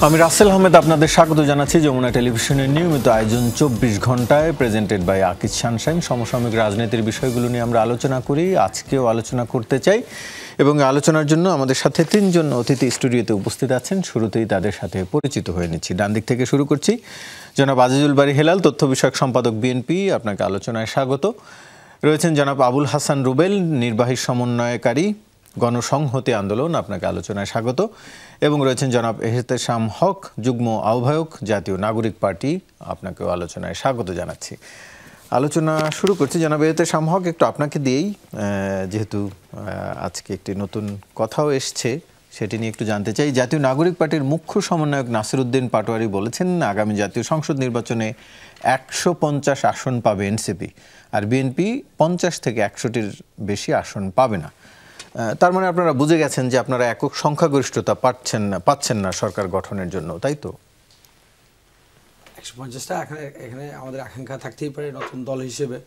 আমি রাসেল আহমেদ আপনাদের স্বাগত জানাচ্ছি যমুনা টেলিভিশনের নিয়মিত আয়োজন 24 ঘন্টায় প্রেজেন্টেড বাই আকিজ শানশাইন। সমসাময়িক রাজনীতির বিষয়গুলো নিয়ে আমরা আলোচনা করি, আজকেও আলোচনা করতে চাই এবং আলোচনার জন্য আমাদের সাথে তিনজন অতিথি স্টুডিওতে উপস্থিত আছেন। শুরুতেই তাদের সাথে পরিচিত হয়ে নিচ্ছি। ডান দিক থেকে শুরু করছি। জনাব আজিজুল বারী হেলাল, তথ্য বিষয়ক সম্পাদক বিএনপি, আপনাকে আলোচনায় স্বাগত। রয়েছেন জনাব আবুল হাসান রুবেল, নির্বাহী সমন্বয়কারী, গণসংহতি আন্দোলন, আপনাকে আলোচনায় স্বাগত। এবং রয়েছেন জনাব এহতেশাম হক, যুগ্ম আহ্বায়ক, জাতীয় নাগরিক পার্টি, আপনাকেও আলোচনায় স্বাগত জানাচ্ছি। আলোচনা শুরু করছি। জনাব এহতেশাম হক, একটু আপনাকে দিয়েই, যেহেতু আজকে একটি নতুন কথাও এসছে সেটি নিয়ে একটু জানতে চাই। জাতীয় নাগরিক পার্টির মুখ্য সমন্বয়ক নাসিরউদ্দিন পাটোয়ারি বলেছেন আগামী জাতীয় সংসদ নির্বাচনে 150 আসন পাবে এনসিপি, আর বিএনপি 50 থেকে 100টির বেশি আসন পাবে না। তার মানে আপনারা বুঝে গেছেন যে আপনারা একক সংখ্যাগরিষ্ঠতা পাচ্ছেন না সরকার গঠনের জন্য, তাই তো? 150টা এখানে আমাদের আকাঙ্ক্ষা থাকতেই পারে নতুন দল হিসেবে,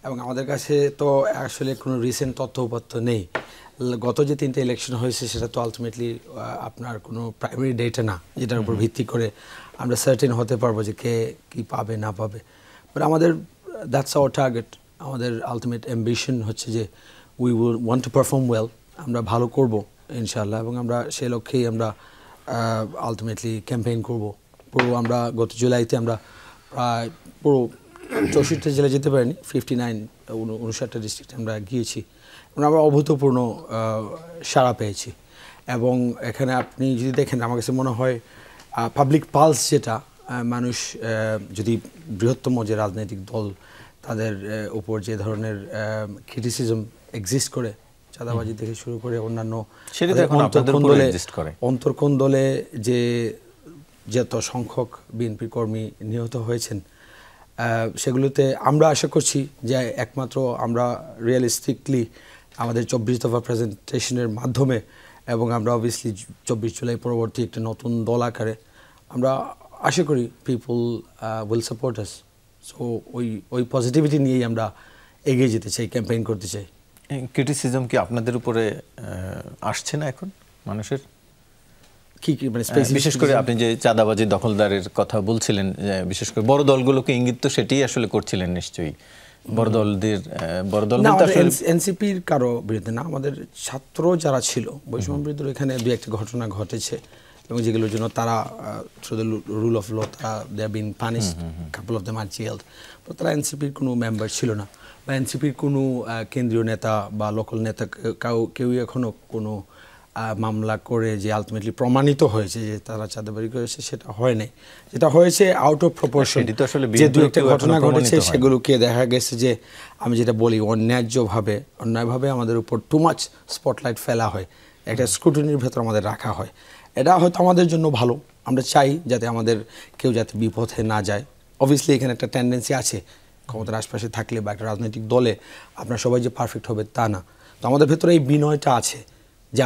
এবং আমাদের কাছে তো আসলে কোনো রিসেন্ট তথ্যপত্র নেই। গত যে 3টে ইলেকশন হয়েছে সেটা তো আলটিমেটলি আপনার কোনো প্রাইমারি ডেটা না, যেটার উপর ভিত্তি করে আমরা সার্টেন হতে পারবো যে কে কী পাবে না পাবে। বাট আমাদের দ্যাটস আওয়ার টার্গেট। আমাদের আলটিমেট অ্যাম্বিশন হচ্ছে যে we will want to perform well, আমরা ভালো করব ইনশাআল্লাহ, এবং আমরা সেই লক্ষ্যেই আমরা আলটিমেটলি ক্যাম্পেইন করব। পুরো আমরা গত জুলাইতে আমরা প্রায় পুরো 64টা জেলা যেতে পারিনি, 59টা ডিস্ট্রিক্টে আমরা গিয়েছি এবং আমরা অভূতপূর্ণ সাড়া পেয়েছি। এবং এখানে আপনি যদি দেখেন, আমার কাছে মনে হয় পাবলিক পালস যেটা, মানুষ যদি বৃহত্তম যে রাজনৈতিক দল তাদের উপর যে ধরনের ক্রিটিসিজম এক্সিস্ট করে, চাঁদাবাজি থেকে শুরু করে অন্যান্য অন্তর্কোণ দলে যে যত সংখ্যক বিএনপি কর্মী নিহত হয়েছেন, সেগুলোতে আমরা আশা করছি যে একমাত্র আমরা রিয়েলিস্টিকলি আমাদের 24 দফা প্রেজেন্টেশনের মাধ্যমে, এবং আমরা অবভিয়াসলি 24 জুলাই পরবর্তী একটা নতুন দল আকারে আমরা আশা করি people will support us. So ওই পজিটিভিটি নিয়েই আমরা এগিয়ে যেতে চাই, ক্যাম্পেইন করতে চাই। ক্রিটিসিজম কি আপনাদের উপরে আসছে না এখন মানুষের? কি মানে বিশেষ করে আপনি যে চাঁদাবাজি দখলদারের কথা বলছিলেন, বিশেষ করে বড় দলগুলোকে ইঙ্গিত তো সেটি আসলে করছিলেন নিশ্চয়ই। বড় দল এনসিপির কারো বিরুদ্ধে না, আমাদের ছাত্র যারা ছিল বৈষম্য বিরুদ্ধে এখানে দু একটা ঘটনা ঘটেছে, এবং যেগুলোর জন্য তারা through the rule of law তারা they have been punished, couple of them are jailed. তারা এনসিপির কোনো মেম্বার ছিল না, বা এনসিপির কোনো কেন্দ্রীয় নেতা বা লোকাল নেতা কেউই এখনও কোনো মামলা করে যে আলটিমেটলি প্রমাণিত হয়েছে যে তারা চাঁদাবাজি করেছে, সেটা হয় নাই। যেটা হয়েছে আউট অফ প্রপোর্শন, যে দু একটা ঘটনা ঘটেছে সেগুলোকে দেখা গেছে যে আমি যেটা বলি অন্যায়ভাবে আমাদের উপর টু মাচ স্পটলাইট ফেলা হয়, একটা স্ক্রুটিনির ভেতর আমাদের রাখা হয়। এটা হয়তো আমাদের জন্য ভালো, আমরা চাই যাতে আমাদের কেউ যাতে বিপথে না যায়। অবভিয়াসলি এখানে একটা টেন্ডেন্সি আছে, ক্ষমতার আশপাশে থাকলে বা একটা রাজনৈতিক দলে আপনার সবাই যে পারফেক্ট হবে তা না। তো আমাদের ভেতরে এই বিনয়টা আছে যে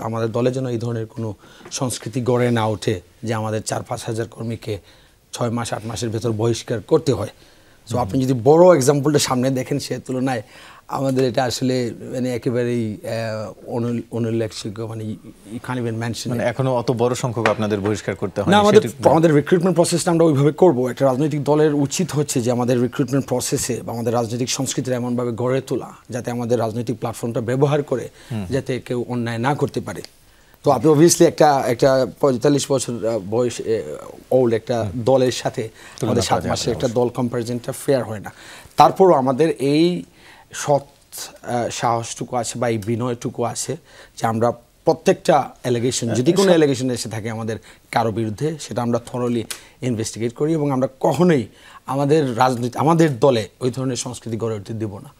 আমাদের দলে যেন এই ধরনের কোনো সংস্কৃতি গড়ে না ওঠে যে আমাদের 4-5 হাজার কর্মীকে 6 মাস 8 মাসের ভেতর বহিষ্কার করতে হয়। সো আপনি যদি বড় এক্সাম্পলটা সামনে দেখেন, সে তুলনায় আমাদের এটা আসলে মানে একেবারেই অনুল্লেখযোগ্য, মানে ইউ ক্যান ইভেন মেনশন। এখনো অত বড় সংখ্যক আপনাদের বহিষ্কার করতে হয় না। আমাদের রিক্রুটমেন্ট প্রসেসটা আমরা ওইভাবে করবো। একটা রাজনৈতিক দলের উচিত হচ্ছে যে আমাদের রিক্রুটমেন্ট প্রসেসে বা আমাদের রাজনৈতিক সংস্কৃতিটা এমনভাবে গড়ে তোলা যাতে আমাদের রাজনৈতিক প্ল্যাটফর্মটা ব্যবহার করে যাতে কেউ অন্যায় না করতে পারে। তো আপনি অবভিয়াসলি একটা 45 বছর বয়স ওল্ড একটা দলের সাথে আমাদের 7 মাসের একটা দল কম্পারিজনটা ফেয়ার হয় না। তারপরও আমাদের এই সৎ সাহসটুকু আছে বা এই বিনয়টুকু আছে যে আমরা প্রত্যেকটা অ্যালিগেশন, যদি কোনো অ্যালিগেশন এসে থাকে আমাদের কারো বিরুদ্ধে, সেটা আমরা থরলি ইনভেস্টিগেট করি, এবং আমরা কখনোই আমাদের দলে ওই ধরনের সংস্কৃতি গড়ে উঠতে দেব না।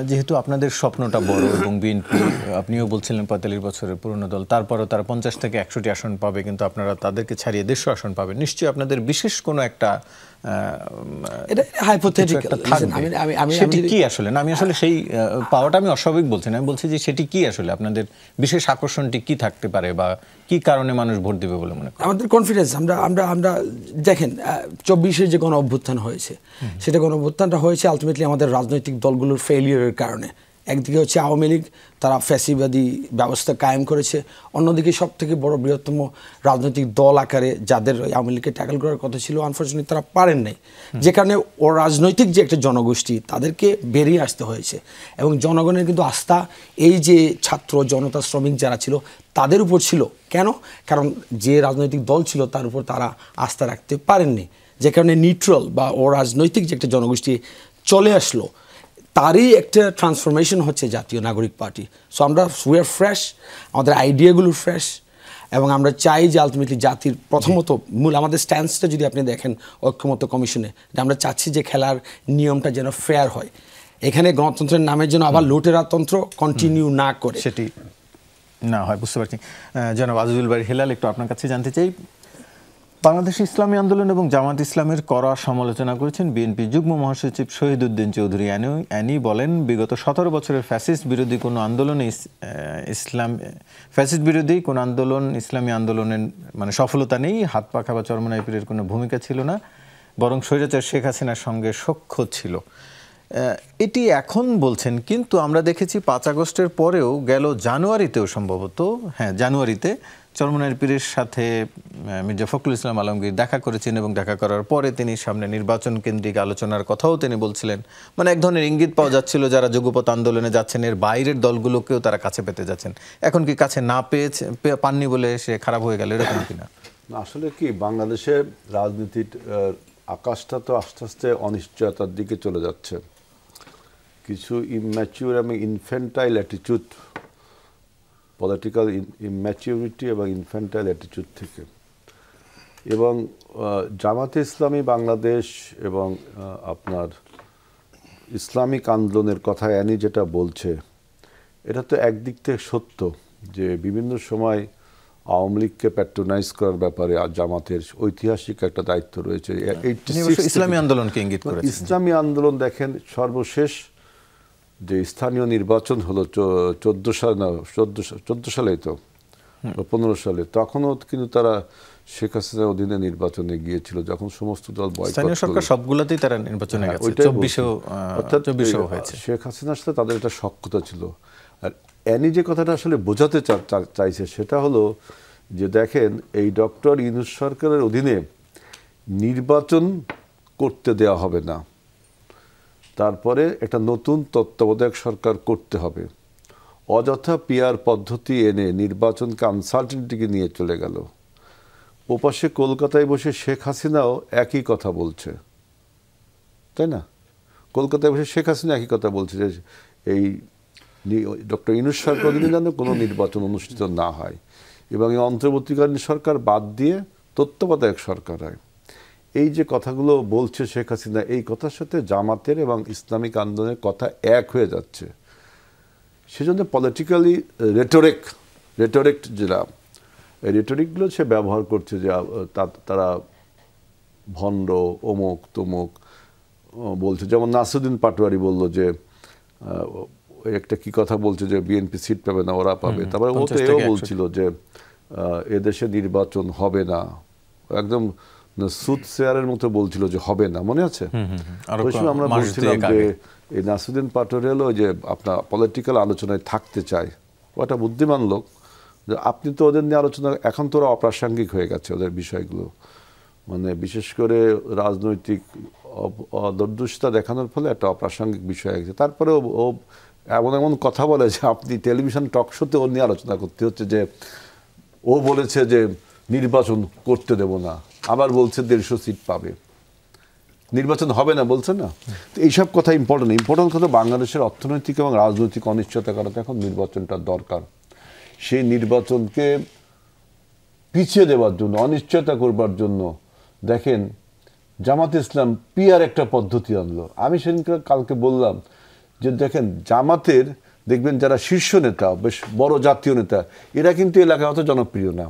যেহেতু আপনাদের স্বপ্নটা বড় এবং বিএনপি, আপনিও বলছিলেন 45 বছরের পুরনো দল, তারপরও তারা 50 থেকে 100টি আসন পাবে, কিন্তু আপনারা তাদেরকে ছাড়িয়ে 150 আসন পাবেন। নিশ্চয়ই আপনাদের বিশেষ কোনো একটা সেটি কি আসলে? না, আমি আসলে সেই পাওয়াটা আমি অস্বাভাবিক বলছি না, আমি বলছি যে সেটি কি আসলে আপনাদের বিশেষ আকর্ষণটি কি থাকতে পারে বা কি কারণে মানুষ ভোট দেবে বলে মনে করেন? আমাদের কনফিডেন্স। আমরা দেখেন 24-এর যে গণ অভ্যুত্থান হয়েছে, সেটা গণ অভ্যুত্থানটা হয়েছে আলটিমেটলি আমাদের রাজনৈতিক দলগুলোর ফেলিয়ারের কারণে। একদিকে হচ্ছে আওয়ামী লীগ, তারা ফ্যাসিবাদী ব্যবস্থা কায়েম করেছে, অন্যদিকে সব থেকে বড় বৃহত্তম রাজনৈতিক দল আকারে যাদের আওয়ামী লীগকে ট্যাকল করার কথা ছিল, আনফর্চুনেটলি তারা পারেন নাই, যে কারণে ও রাজনৈতিক যে একটা জনগোষ্ঠী তাদেরকে বেরিয়ে আসতে হয়েছে। এবং জনগণের কিন্তু আস্থা এই যে ছাত্র জনতা শ্রমিক যারা ছিল তাদের উপর ছিল। কেন? কারণ যে রাজনৈতিক দল ছিল তার উপর তারা আস্থা রাখতে পারেননি, যে কারণে নিউট্রাল বা ও রাজনৈতিক যে একটা জনগোষ্ঠী চলে আসলো, তারই একটা ট্রান্সফরমেশন হচ্ছে জাতীয় নাগরিক পার্টি। সো আমরা উই আর ফ্রেশ, আমাদের আইডিয়াগুলো ফ্রেশ, এবং আমরা চাই যে আলটিমেটলি জাতির প্রথমত মূল আমাদের স্ট্যান্সটা যদি আপনি দেখেন ঐক্যমত্য কমিশনে, যে আমরা চাচ্ছি যে খেলার নিয়মটা যেন ফেয়ার হয়, এখানে গণতন্ত্রের নামের জন্য আবার লুটেরাতন্ত্র কন্টিনিউ না করে সেটি না হয়, বুঝতে পারছি। জনাব আজিজুল বারী হেলাল, একটু আপনার কাছে জানতে চাই, বাংলাদেশ ইসলামী আন্দোলন এবং জামাত ইসলামের কড়া সমালোচনা করেছেন বিএনপি যুগ্ম মহাসচিব শহীদউদ্দিন চৌধুরী অ্যানি। বলেন, বিগত 17 বছরের ফ্যাসিস্ট বিরোধী কোনো আন্দোলনে ইসলামী আন্দোলনের মানে সফলতা নেই, হাত পাখা বা চরমোনাই পীরের কোনো ভূমিকা ছিল না, বরং স্বৈরাচার শেখ হাসিনার সঙ্গে সখ্য ছিল। এটি এখন বলছেন, কিন্তু আমরা দেখেছি 5 আগস্টের পরেও গেল জানুয়ারিতেও সম্ভবত, জানুয়ারিতে চরমোনাই পীরের সাথে মির্জা ফখরুল ইসলাম আলমগীর দেখা করেছেন, এবং দেখা করার পরে তিনি সামনে নির্বাচন কেন্দ্রিক আলোচনার কথাও তিনি বলছিলেন। মানে এক ধরনের ইঙ্গিত পাওয়া যাচ্ছিল যারা যুগপৎ আন্দোলনে যাচ্ছেন এর বাইরের দলগুলোকেও তারা কাছে পেতে যাচ্ছেন। এখন কি কাছে না পাননি বলে সে খারাপ হয়ে গেল, এরকম কিনা? আসলে কি, বাংলাদেশের রাজনীতির আকাশটা তো আস্তে আস্তে অনিশ্চয়তার দিকে চলে যাচ্ছে। কিছু ইম্যাচিউর এবং ইনফ্যান্টাইল অ্যাটিটিউড, পলিটিক্যাল ইম্যাচিউরিটি এবং ইনফ্যান্টাইল অ্যাটিটিউড থেকে, এবং জামাতে ইসলামী বাংলাদেশ এবং আপনার ইসলামিক আন্দোলনের কথা অ্যানি যেটা বলছে, এটা তো একদিক থেকে সত্য যে বিভিন্ন সময় আওয়ামী লীগকে প্যাট্রোনাইজ করার ব্যাপারে জামাতের ঐতিহাসিক একটা দায়িত্ব রয়েছে। ইসলামী আন্দোলনকে ইঙ্গিত করে ইসলামী আন্দোলন দেখেন, সর্বশেষ যে স্থানীয় নির্বাচন হলো 14 সালেই তো 15 সালে, তখনও কিন্তু তারা শেখ হাসিনার অধীনে নির্বাচনে গিয়েছিল, যখন সমস্ত দল স্থানীয় সরকার সবগুলোতেই তারা নির্বাচনে গেছে, 24 হয়েছে। শেখ হাসিনার সাথে তাদের একটা সখ্যতা ছিল। আর অ্যানি যে কথাটা আসলে বোঝাতে চাইছে সেটা হলো যে দেখেন, এই ডক্টর ইউনূস সরকারের অধীনে নির্বাচন করতে দেওয়া হবে না, তারপরে একটা নতুন তত্ত্বাবধায়ক সরকার করতে হবে। অযথা পিআর পদ্ধতি এনে নির্বাচনকে আনসার্টেনিটিকে নিয়ে চলে গেল। ওপাশে কলকাতায় বসে শেখ হাসিনাও একই কথা বলছে, তাই না? কলকাতায় বসে শেখ হাসিনা একই কথা বলছে যে এই ডক্টর ইউনূস সরকার অধীনে যেন কোনো নির্বাচন অনুষ্ঠিত না হয়, এবং এই অন্তর্বর্তীকালীন সরকার বাদ দিয়ে তত্ত্বাবধায়ক সরকার হয়। এই যে কথাগুলো বলছে শেখ হাসিনা, এই কথার সাথে জামাতের এবং ইসলামিক আন্দোলনের কথা এক হয়ে যাচ্ছে। সেজন্য পলিটিক্যালি রেটোরিক যেটা, এই রেটোরিকগুলো সে ব্যবহার করছে, যে তারা ভণ্ড, অমুক তমুক বলছে। যেমন নাসিরুদ্দিন পাটোয়ারি বলল যে একটা কি কথা বলছে যে বিএনপি সিট পাবে না, ওরা পাবে। তারপরে ও তো এও বলছিল যে এদেশে নির্বাচন হবে না, একদম সুদ শেয়ারের মতো বলছিল যে হবে না, মনে আছে? ওই সময় আমরা বলছিলাম যে এই নাসিরুদ্দিন পাটোয়ারি হলো যে আপনার পলিটিক্যাল আলোচনায় থাকতে চায়, ও একটা বুদ্ধিমান লোক। যে আপনি তো ওদের নিয়ে আলোচনা, এখন তো ওরা অপ্রাসঙ্গিক হয়ে গেছে ওদের বিষয়গুলো, মানে বিশেষ করে রাজনৈতিক অদূরদর্শিতা দেখানোর ফলে একটা অপ্রাসঙ্গিক বিষয় হয়ে গেছে। তারপরে ও এমন এমন কথা বলে যে আপনি টেলিভিশন টক শোতে ওর নিয়ে আলোচনা করতে হচ্ছে, যে ও বলেছে যে নির্বাচন করতে দেব না, আবার বলছে 150 সিট পাবে, নির্বাচন হবে না বলছে না। তো এইসব কথা ইম্পর্টেন্ট কথা, বাংলাদেশের অর্থনৈতিক এবং রাজনৈতিক অনিশ্চয়তা কারণে এখন নির্বাচনটা দরকার। সেই নির্বাচনকে পিছিয়ে দেওয়ার জন্য, অনিশ্চয়তা করবার জন্য দেখেন জামাত ইসলাম পিআর একটা পদ্ধতি আনলো। আমি সেদিনকে কালকে বললাম যে দেখেন, জামাতের দেখবেন যারা শীর্ষ নেতা, বেশ বড় জাতীয় নেতা, এরা কিন্তু এলাকায় অত জনপ্রিয় না,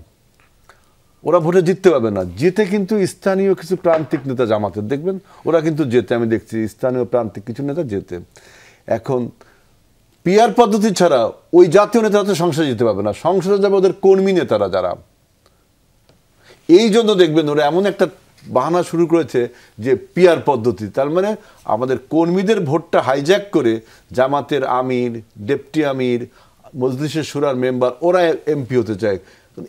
ওরা ভোটে জিততে পারবে না। জিতে কিন্তু স্থানীয় কিছু প্রান্তিক নেতা জামাতের দেখবেন, ওরা কিন্তু জেতে, আমি দেখছি স্থানীয় প্রান্তিক কিছু নেতা জেতে। এখন পিআর পদ্ধতি ছাড়া ওই জাতীয় নেতারা তো সংসদে যেতে পারবে না, সংসদে যাবে ওদের কর্মী নেতারা যারা। এই জন্য দেখবেন ওরা এমন একটা বাহানা শুরু করেছে যে পিআর পদ্ধতি, তার মানে আমাদের কর্মীদের ভোটটা হাইজ্যাক করে জামাতের আমির, ডেপুটি আমির, মজলিসের শুরার মেম্বার ওরা এমপি হতে চায়।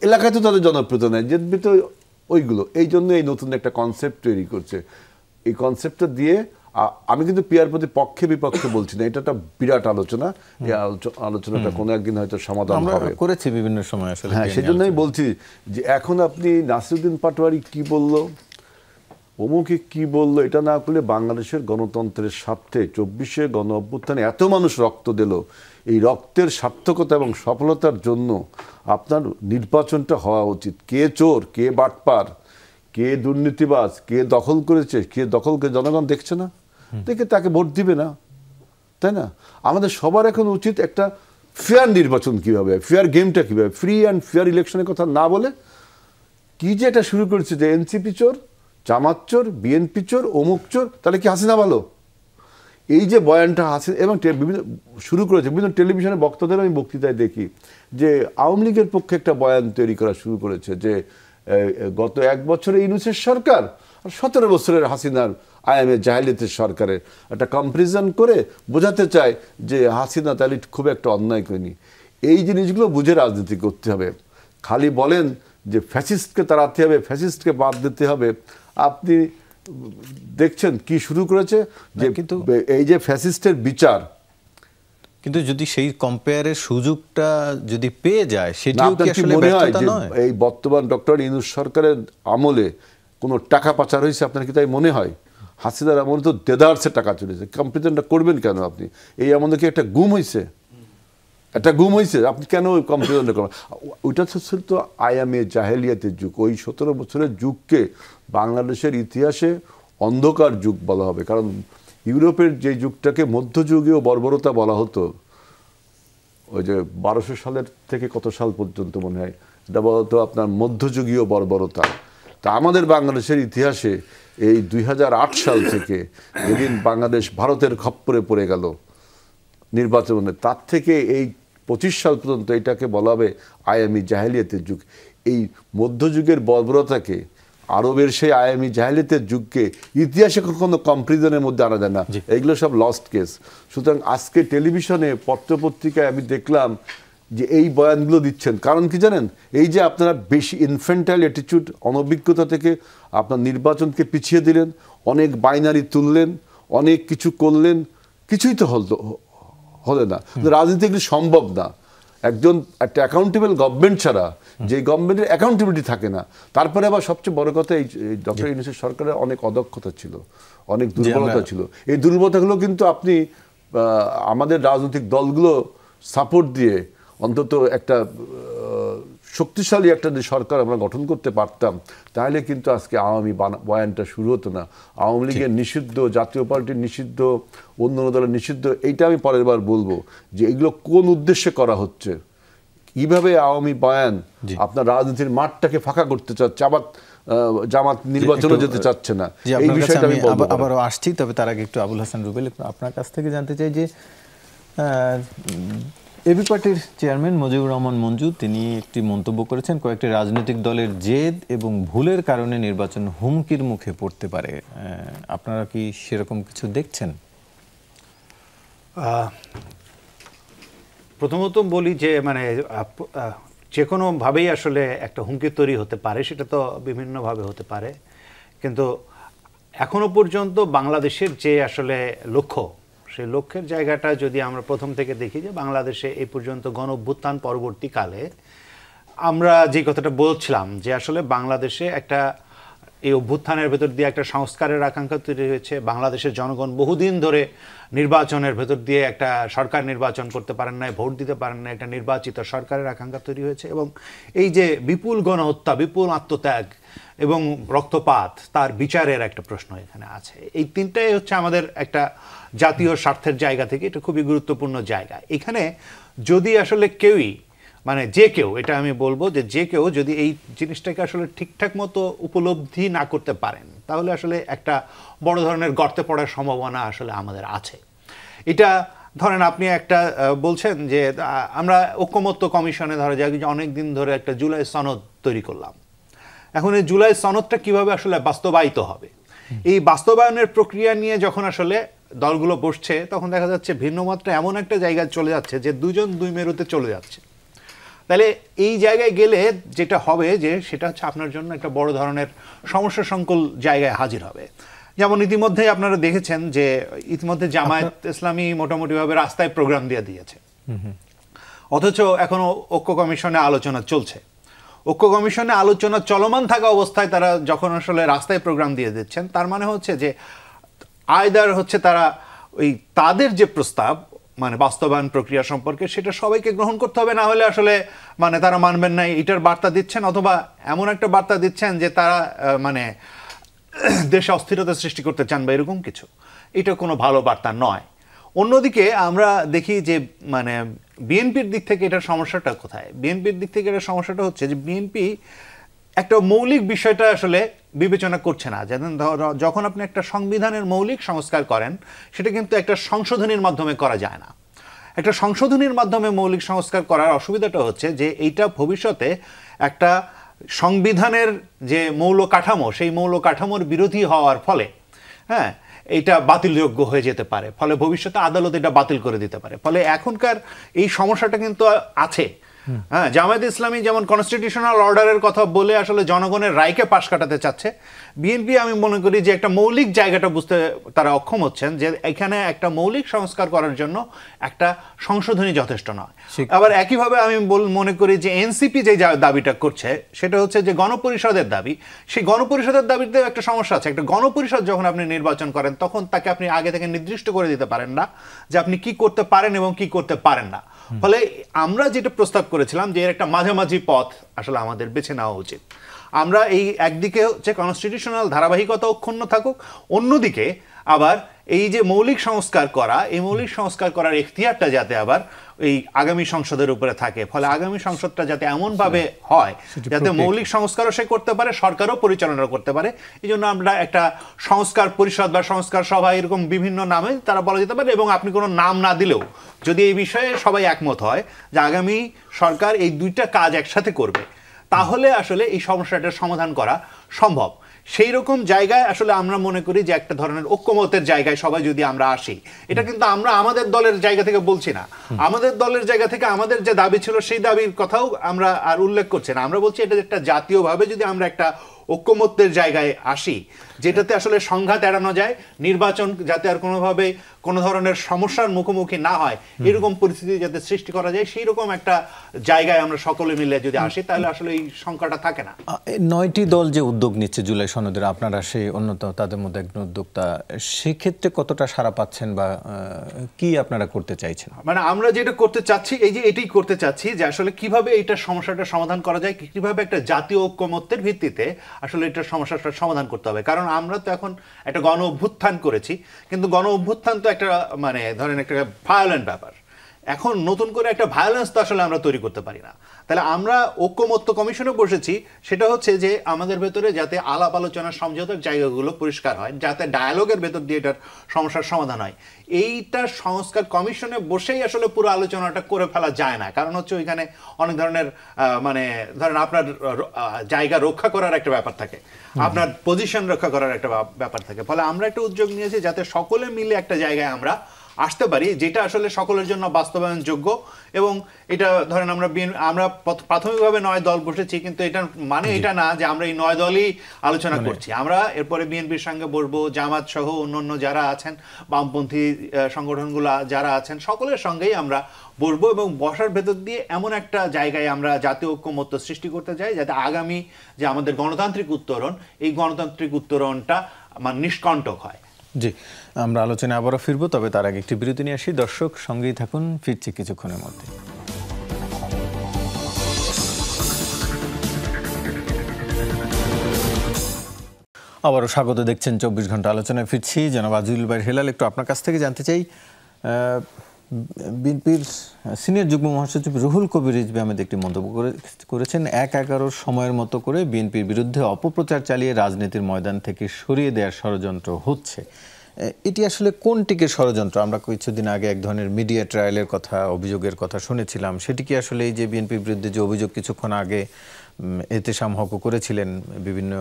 এলাকায় তো তাদের জনপ্রিয়তা নেই, জিতবে তো ওইগুলো। এই জন্য এই নতুন একটা কনসেপ্ট তৈরি করছে। এই কনসেপ্টটা দিয়ে আমি কিন্তু পিআর প্রতি পক্ষে বিপক্ষে বলছি না, এটা একটা বিরাট আলোচনা। এই আলোচনাটা কোনো একদিন হয়তো সমাধান হবে, করেছি বিভিন্ন সময় আসলে। হ্যাঁ, সেজন্যই বলছি যে এখন আপনি নাসিরুদ্দিন পাটোয়ারি কি বললো, অমুকে কি বললো, এটা না করলে বাংলাদেশের গণতন্ত্রের স্বার্থে 24শে গণ অভ্যুত্থানে এত মানুষ রক্ত দিল, এই রক্তের সার্থকতা এবং সফলতার জন্য আপনার নির্বাচনটা হওয়া উচিত। কে চোর, কে বাটপার, কে দুর্নীতিবাজ, কে দখল করেছে, কে দখল করে জনগণ দেখছে না, দেখে তাকে ভোট দিবে না, তাই না? আমাদের সবার এখন উচিত একটা ফেয়ার নির্বাচন কীভাবে, ফেয়ার গেমটা কীভাবে, ফ্রি অ্যান্ড ফেয়ার ইলেকশনের কথা না বলে কি যে এটা শুরু করেছে যে এনসিপি চোর, জামাত চোর, বিএনপি চোর, অমুক চোর, তাহলে কি হাসিনা ভালো? এই যে বয়ানটা হাসিনা এবং বিভিন্ন শুরু করেছে, বিভিন্ন টেলিভিশনে বক্তাদের আমি বক্তৃতায় দেখি যে আওয়ামী লীগের পক্ষে একটা বয়ান তৈরি করা শুরু করেছে যে গত 1 বছরে ইউনূসের সরকার আর 17 বছরের হাসিনার আইএমএ জাহেলিয়াতের সরকারের একটা কম্পারিজন করে বোঝাতে চায় যে হাসিনা তাহলে খুব একটা অন্যায় করেনি। এই জিনিসগুলো বুঝে রাজনীতি করতে হবে। খালি বলেন যে ফ্যাসিস্টকে তাড়াতে হবে, ফ্যাসিস্টকে বাদ দিতে হবে, আপনি দেখছেন কি শুরু করেছে যে কিন্তু এই যে ফ্যাসিস্টের বিচার, কিন্তু যদি সেই কম্পেয়ারের সুযোগটা যদি পেয়ে যায় সেটাও কি আসলে মনে হয় ব্যর্থতা যে নয়? এই বর্তমান ডক্টর ইউনূস সরকারের আমলে কোনো টাকা পাচার হয়েছে আপনার কি তাই মনে হয়? হাসিনার আমলে তো দেদারসে টাকা চলেছে, কম্পারিজনটা করবেন কেন আপনি? এই আমাদের কি একটা গুম হয়েছে, একটা গুম হয়েছে, আপনি কেন ওই কম্পারিজনটা করবেন? ওইটা ছিল তো আইএমএ জাহেলিয়াতের যুগ। ওই 17 বছরের যুগকে বাংলাদেশের ইতিহাসে অন্ধকার যুগ বলা হবে, কারণ ইউরোপের যে যুগটাকে মধ্যযুগীয় বর্বরতা বলা হতো, ওই যে 1200 সালের থেকে কত সাল পর্যন্ত মনে হয় এটা বলা হতো আপনার মধ্যযুগীয় বর্বরতা। তা আমাদের বাংলাদেশের ইতিহাসে এই 2008 সাল থেকে যেদিন বাংলাদেশ ভারতের খপ্পরে পড়ে গেল নির্বাচনে, তার থেকে এই 25 সাল পর্যন্ত এটাকে বলা হবে আইএমই জাহেলিয়াতের যুগ। এই মধ্যযুগের বর্বরতাকে, আরবের সেই আইএমই জাহেলিয়াতের যুগকে ইতিহাসে কখনো কম্পারিজনের মধ্যে আনা যায় না। এইগুলো সব লস্ট কেস। সুতরাং আজকে টেলিভিশনে, পত্রপত্রিকায় আমি দেখলাম যে এই বয়ানগুলো দিচ্ছেন, কারণ কি জানেন? এই যে আপনারা বেশি ইনফ্যান্টাইল অ্যাটিটিউড, অনভিজ্ঞতা থেকে আপনার নির্বাচনকে পিছিয়ে দিলেন, অনেক বাইনারি তুললেন, অনেক কিছু করলেন, কিছুই তো হলে না। রাজনীতি এগুলো সম্ভব না। একটা অ্যাকাউন্টেবল গভর্নমেন্ট ছাড়া, যে গভর্নমেন্টের অ্যাকাউন্টেবিলিটি থাকে না। তারপরে আবার সবচেয়ে বড় কথা, এই ডক্টর ইউনূসের সরকারের অনেক অদক্ষতা ছিল, অনেক দুর্বলতা ছিল। এই দুর্বলতাগুলো কিন্তু আপনি আমাদের রাজনৈতিক দলগুলো সাপোর্ট দিয়ে অন্তত একটা শক্তিশালী একটা সরকার আমরা গঠন করতে পারতাম, তাহলে কিন্তু আজকে আওয়ামী বয়ানটা শুরু হতো না। আওয়ামী লীগের নিষিদ্ধ, জাতীয় পার্টির নিষিদ্ধ, অন্য দলের নিষিদ্ধ, এইটা আমি পরের বার বলবো যে এগুলো কোন উদ্দেশ্যে করা হচ্ছে, কিভাবে আওয়ামী বয়ান আপনার রাজনীতির মাঠটাকে ফাঁকা করতে চাচ্ছে, আবার জামাত নির্বাচনে যেতে চাচ্ছে না। এই বিষয়টা আমি আবারও আসছি, তবে তার আগে একটু আবুল হাসান রুবেল আপনার কাছ থেকে জানতে চাই যে এবি পার্টির চেয়ারম্যান মুজিবুর রহমান মঞ্জু তিনি একটি মন্তব্য করেছেন, কয়েকটি রাজনৈতিক দলের জেদ এবং ভুলের কারণে নির্বাচন হুমকির মুখে পড়তে পারে। আপনারা কি সেরকম কিছু দেখছেন? প্রথমত বলি যে মানে যে কোনোভাবেই আসলে একটা হুমকি তৈরি হতে পারে, সেটা তো বিভিন্নভাবে হতে পারে, কিন্তু এখনো পর্যন্ত বাংলাদেশের যে আসলে লক্ষ্য, সেই লক্ষ্যের জায়গাটা যদি আমরা প্রথম থেকে দেখি যে বাংলাদেশে এই পর্যন্ত গণ অভ্যুত্থান পরবর্তীকালে আমরা যে কথাটা বলছিলাম যে আসলে বাংলাদেশে একটা এই অভ্যুত্থানের ভেতর দিয়ে একটা সংস্কারের আকাঙ্ক্ষা তৈরি হয়েছে। বাংলাদেশের জনগণ বহুদিন ধরে নির্বাচনের ভেতর দিয়ে একটা সরকার নির্বাচন করতে পারেন না, ভোট দিতে পারেন না, একটা নির্বাচিত সরকারের আকাঙ্ক্ষা তৈরি হয়েছে। এবং এই যে বিপুল গণহত্যা, বিপুল আত্মত্যাগ এবং রক্তপাত, তার বিচারের একটা প্রশ্ন এখানে আছে। এই তিনটাই হচ্ছে আমাদের একটা জাতীয় স্বার্থের জায়গা থেকে এটা খুবই গুরুত্বপূর্ণ জায়গা। এখানে যদি আসলে কেউই, মানে যে কেউ, এটা আমি বলবো যে যে কেউ যদি এই জিনিসটাকে আসলে ঠিকঠাক মতো উপলব্ধি না করতে পারেন, তাহলে আসলে একটা বড় ধরনের গর্তে পড়ার সম্ভাবনা আসলে আমাদের আছে। এটা ধরেন আপনি একটা বলছেন যে আমরা ঐকমত্য কমিশনে ধরা যায় যে অনেক দিন ধরে একটা জুলাই সনদ তৈরি করলাম, এখন এই জুলাই সনদটা কিভাবে আসলে বাস্তবায়িত হবে, এই বাস্তবায়নের প্রক্রিয়া নিয়ে যখন আসলে দলগুলো বসছে তখন দেখা যাচ্ছে ভিন্ন মাত্রা এমন একটা জায়গায় চলে যাচ্ছে যে দুজন দুই মেরুতে চলে যাচ্ছে। তাহলে এই জায়গায় গেলে যেটা হবে যে সেটা হচ্ছে আপনার জন্য একটা বড় ধরনের সমস্যা সংকুল জায়গায় হাজির হবে। যেমন ইতিমধ্যেই আপনারা দেখেছেন যে ইতিমধ্যে জামায়াত ইসলামী মোটামুটিভাবে রাস্তায় প্রোগ্রাম দিয়ে দিয়েছে, অথচ এখনো ঐক্য কমিশনে আলোচনা চলছে। ঐক্য কমিশনে আলোচনা চলমান থাকা অবস্থায় তারা যখন আসলে রাস্তায় প্রোগ্রাম দিয়ে দিচ্ছেন, তার মানে হচ্ছে যে আয়দার হচ্ছে তারা ওই তাদের যে প্রস্তাব মানে বাস্তবায়ন প্রক্রিয়া সম্পর্কে সেটা সবাইকে গ্রহণ করতে হবে, না হলে আসলে মানে তারা মানবেন না এটার বার্তা দিচ্ছেন, অথবা এমন একটা বার্তা দিচ্ছেন যে তারা মানে দেশে অস্থিরতা সৃষ্টি করতে চান বা এরকম কিছু। এটা কোনো ভালো বার্তা নয়। অন্যদিকে আমরা দেখি যে মানে বিএনপির দিক থেকে এটার সমস্যাটা কোথায়? বিএনপির দিক থেকে এটার সমস্যাটা হচ্ছে যে বিএনপি একটা মৌলিক বিষয়টা আসলে বিবেচনা করছে না। যখন আপনি একটা সংবিধানের মৌলিক সংস্কার করেন সেটা কিন্তু একটা সংশোধনীর মাধ্যমে করা যায় না। একটা সংশোধনীর মাধ্যমে মৌলিক সংস্কার করার অসুবিধাটা হচ্ছে যে এইটা ভবিষ্যতে একটা সংবিধানের যে মৌল কাঠামো সেই মৌল কাঠামোর বিরোধী হওয়ার ফলে হ্যাঁ এটা বাতিলযোগ্য হয়ে যেতে পারে, ফলে ভবিষ্যতে আদালত এটা বাতিল করে দিতে পারে। ফলে এখনকার এই সমস্যাটা কিন্তু আছে। হ্যাঁ, জামায়াত ইসলামী যেমন কনস্টিটিউশনাল অর্ডারের কথা বলে আসলে জনগণের রায়কে পাশ কাটাতে চাচ্ছে, বিএনপি আমি মনে করি যে একটা মৌলিক জায়গাটা বুঝতে তারা অক্ষম হচ্ছেন যে এখানে একটা মৌলিক সংস্কার করার জন্য একটা সংশোধনী যথেষ্ট নয়। আবার একইভাবে আমি মনে করি যে এনসিপি যে দাবিটা করছে সেটা হচ্ছে যে গণপরিষদের দাবি, সেই গণপরিষদের দাবিতে একটা সমস্যা আছে। একটা গণপরিষদ যখন আপনি নির্বাচন করেন তখন তাকে আপনি আগে থেকে নির্দিষ্ট করে দিতে পারেন না যে আপনি কি করতে পারেন এবং কি করতে পারেন না। ফলে আমরা যেটা প্রস্তাব করেছিলাম যে এর একটা মাঝামাঝি পথ আসলে আমাদের বেছে নেওয়া উচিত। আমরা এই একদিকে হচ্ছে কনস্টিটিউশনাল ধারাবাহিকতা অক্ষুণ্ণ থাকুক, অন্যদিকে আবার এই যে মৌলিক সংস্কার করা, এই মৌলিক সংস্কার করার এখতিয়ারটা যাতে আবার এই আগামী সংসদের উপরে থাকে। ফলে আগামী সংসদটা যাতে এমনভাবে হয় যাতে মৌলিক সংস্কারও সে করতে পারে, সরকারও পরিচালনা করতে পারে। এই জন্য আমরা একটা সংস্কার পরিষদ বা সংস্কার সভা এরকম বিভিন্ন নামে তারা বলা যেতে পারে, এবং আপনি কোনো নাম না দিলেও যদি এই বিষয়ে সবাই একমত হয় যে আগামী সরকার এই দুইটা কাজ একসাথে করবে, তাহলে আসলে এই সমস্যাটার সমাধান করা সম্ভব। সেই রকম জায়গায় আসলে আমরা মনে করি যে একটা ধরনের ঐক্যমতের জায়গায় সবাই যদি আমরা আসি, এটা কিন্তু আমরা আমাদের দলের জায়গা থেকে বলছি না, আমাদের দলের জায়গা থেকে আমাদের যে দাবি ছিল সেই দাবির কথাও আমরা আর উল্লেখ করছি না। আমরা বলছি এটা একটা জাতীয়ভাবে যদি আমরা একটা ঐক্যমত্যের জায়গায় আসি যেটাতে আসলে সংঘাত এড়ানো যায়, নির্বাচন যাতে আর কোনোভাবে কোনো ধরনের সমস্যার মুখোমুখি না হয় এরকম পরিস্থিতি যাতে সৃষ্টি করা যায়, সেই রকম একটা জায়গায় আমরা সকলে মিলে যদি আসি তাহলে আসলে এই সংখ্যাটা থাকে না। 9টি দল যে উদ্যোগ নিচ্ছে জুলাই সনদের, আপনারা সেই অন্যতম তাদের মধ্যে একজন উদ্যোক্তা, সেক্ষেত্রে কতটা সাড়া পাচ্ছেন বা কি আপনারা করতে চাইছেন? মানে আমরা যেটা করতে চাচ্ছি এই যে এটাই করতে চাচ্ছি যে আসলে কিভাবে এটা সমস্যাটা সমাধান করা যায়, কিভাবে একটা জাতীয় ঐক্যমত্যের ভিত্তিতে আসলে এটার সমস্যাটা সমাধান করতে হবে। কারণ আমরা তো এখন একটা গণ অভ্যুত্থান করেছি, কিন্তু গণ অভ্যুত্থান তো একটা মানে ধরেন একটা ভায়োলেন্ট ব্যাপার। এখন নতুন করে একটা ভায়োলেন্স তো আসলে আমরা তৈরি করতে পারি না। তাহলে আমরা ঐক্যমত্য কমিশনে বসেছি, সেটা হচ্ছে যে আমাদের ভেতরে যাতে আলাপ আলোচনা সমঝোতার জায়গাগুলো পরিষ্কার হয়, যাতে ডায়ালগের ভেতর দিয়ে এটার সমস্যার সমাধান হয়। এইটা সংস্কার কমিশনে বসেই আসলে পুরো আলোচনাটা করে ফেলা যায় না, কারণ হচ্ছে ওইখানে অনেক ধরনের মানে ধরেন আপনার জায়গা রক্ষা করার একটা ব্যাপার থাকে, আপনার পজিশন রক্ষা করার একটা ব্যাপার থাকে। ফলে আমরা একটা উদ্যোগ নিয়েছি যাতে সকলে মিলে একটা জায়গায় আমরা আসতে পারি যেটা আসলে সকলের জন্য বাস্তবায়নযোগ্য। এবং এটা ধরেন আমরা প্রাথমিকভাবে 9 দল বসেছি, কিন্তু এটা মানে এটা না যে আমরা এই 9 দলই আলোচনা করছি। আমরা এরপরে বিএনপির সঙ্গে বসবো, জামাত সহ অন্যান্য যারা আছেন, বামপন্থী সংগঠনগুলো যারা আছেন, সকলের সঙ্গেই আমরা বসবো এবং বসার ভেতর দিয়ে এমন একটা জায়গায় আমরা জাতীয় ঐক্যমত্য সৃষ্টি করতে চাই যাতে আগামী যে আমাদের গণতান্ত্রিক উত্তরণ, এই গণতান্ত্রিক উত্তরণটা মানে নিষ্কণ্টক হয়। জি, আমরা আলোচনায় আবারও ফিরবো, তবে তার আগে একটি বিরতি নিয়ে আসি। দর্শক সঙ্গেই থাকুন, ফিরছি কিছুক্ষণের মধ্যে। আবারও স্বাগত, দেখছেন 24 ঘন্টা আলোচনায় ফিরছি। জনাব আজিজুল ভাই হেলাল, একটু আপনার কাছ থেকে জানতে চাই, বিএনপির সিনিয়র যুগ্ম মহাসচিব রুহুল কবির রিজভী আহমেদ একটি মন্তব্য করেছেন, 1/11 সময়ের মতো করে বিএনপির বিরুদ্ধে অপপ্রচার চালিয়ে রাজনীতির ময়দান থেকে সরিয়ে দেওয়ার ষড়যন্ত্র হচ্ছে। এটি আসলে কোনটিকে ষড়যন্ত্র? আমরা কিছুদিন আগে এক ধরনের মিডিয়া ট্রায়ালের কথা, অভিযোগের কথা শুনেছিলাম। সেটি কি আসলে এই যে বিএনপির বিরুদ্ধে যে অভিযোগ কিছুক্ষণ আগে এহতেশাম হক করেছিলেন বিভিন্ন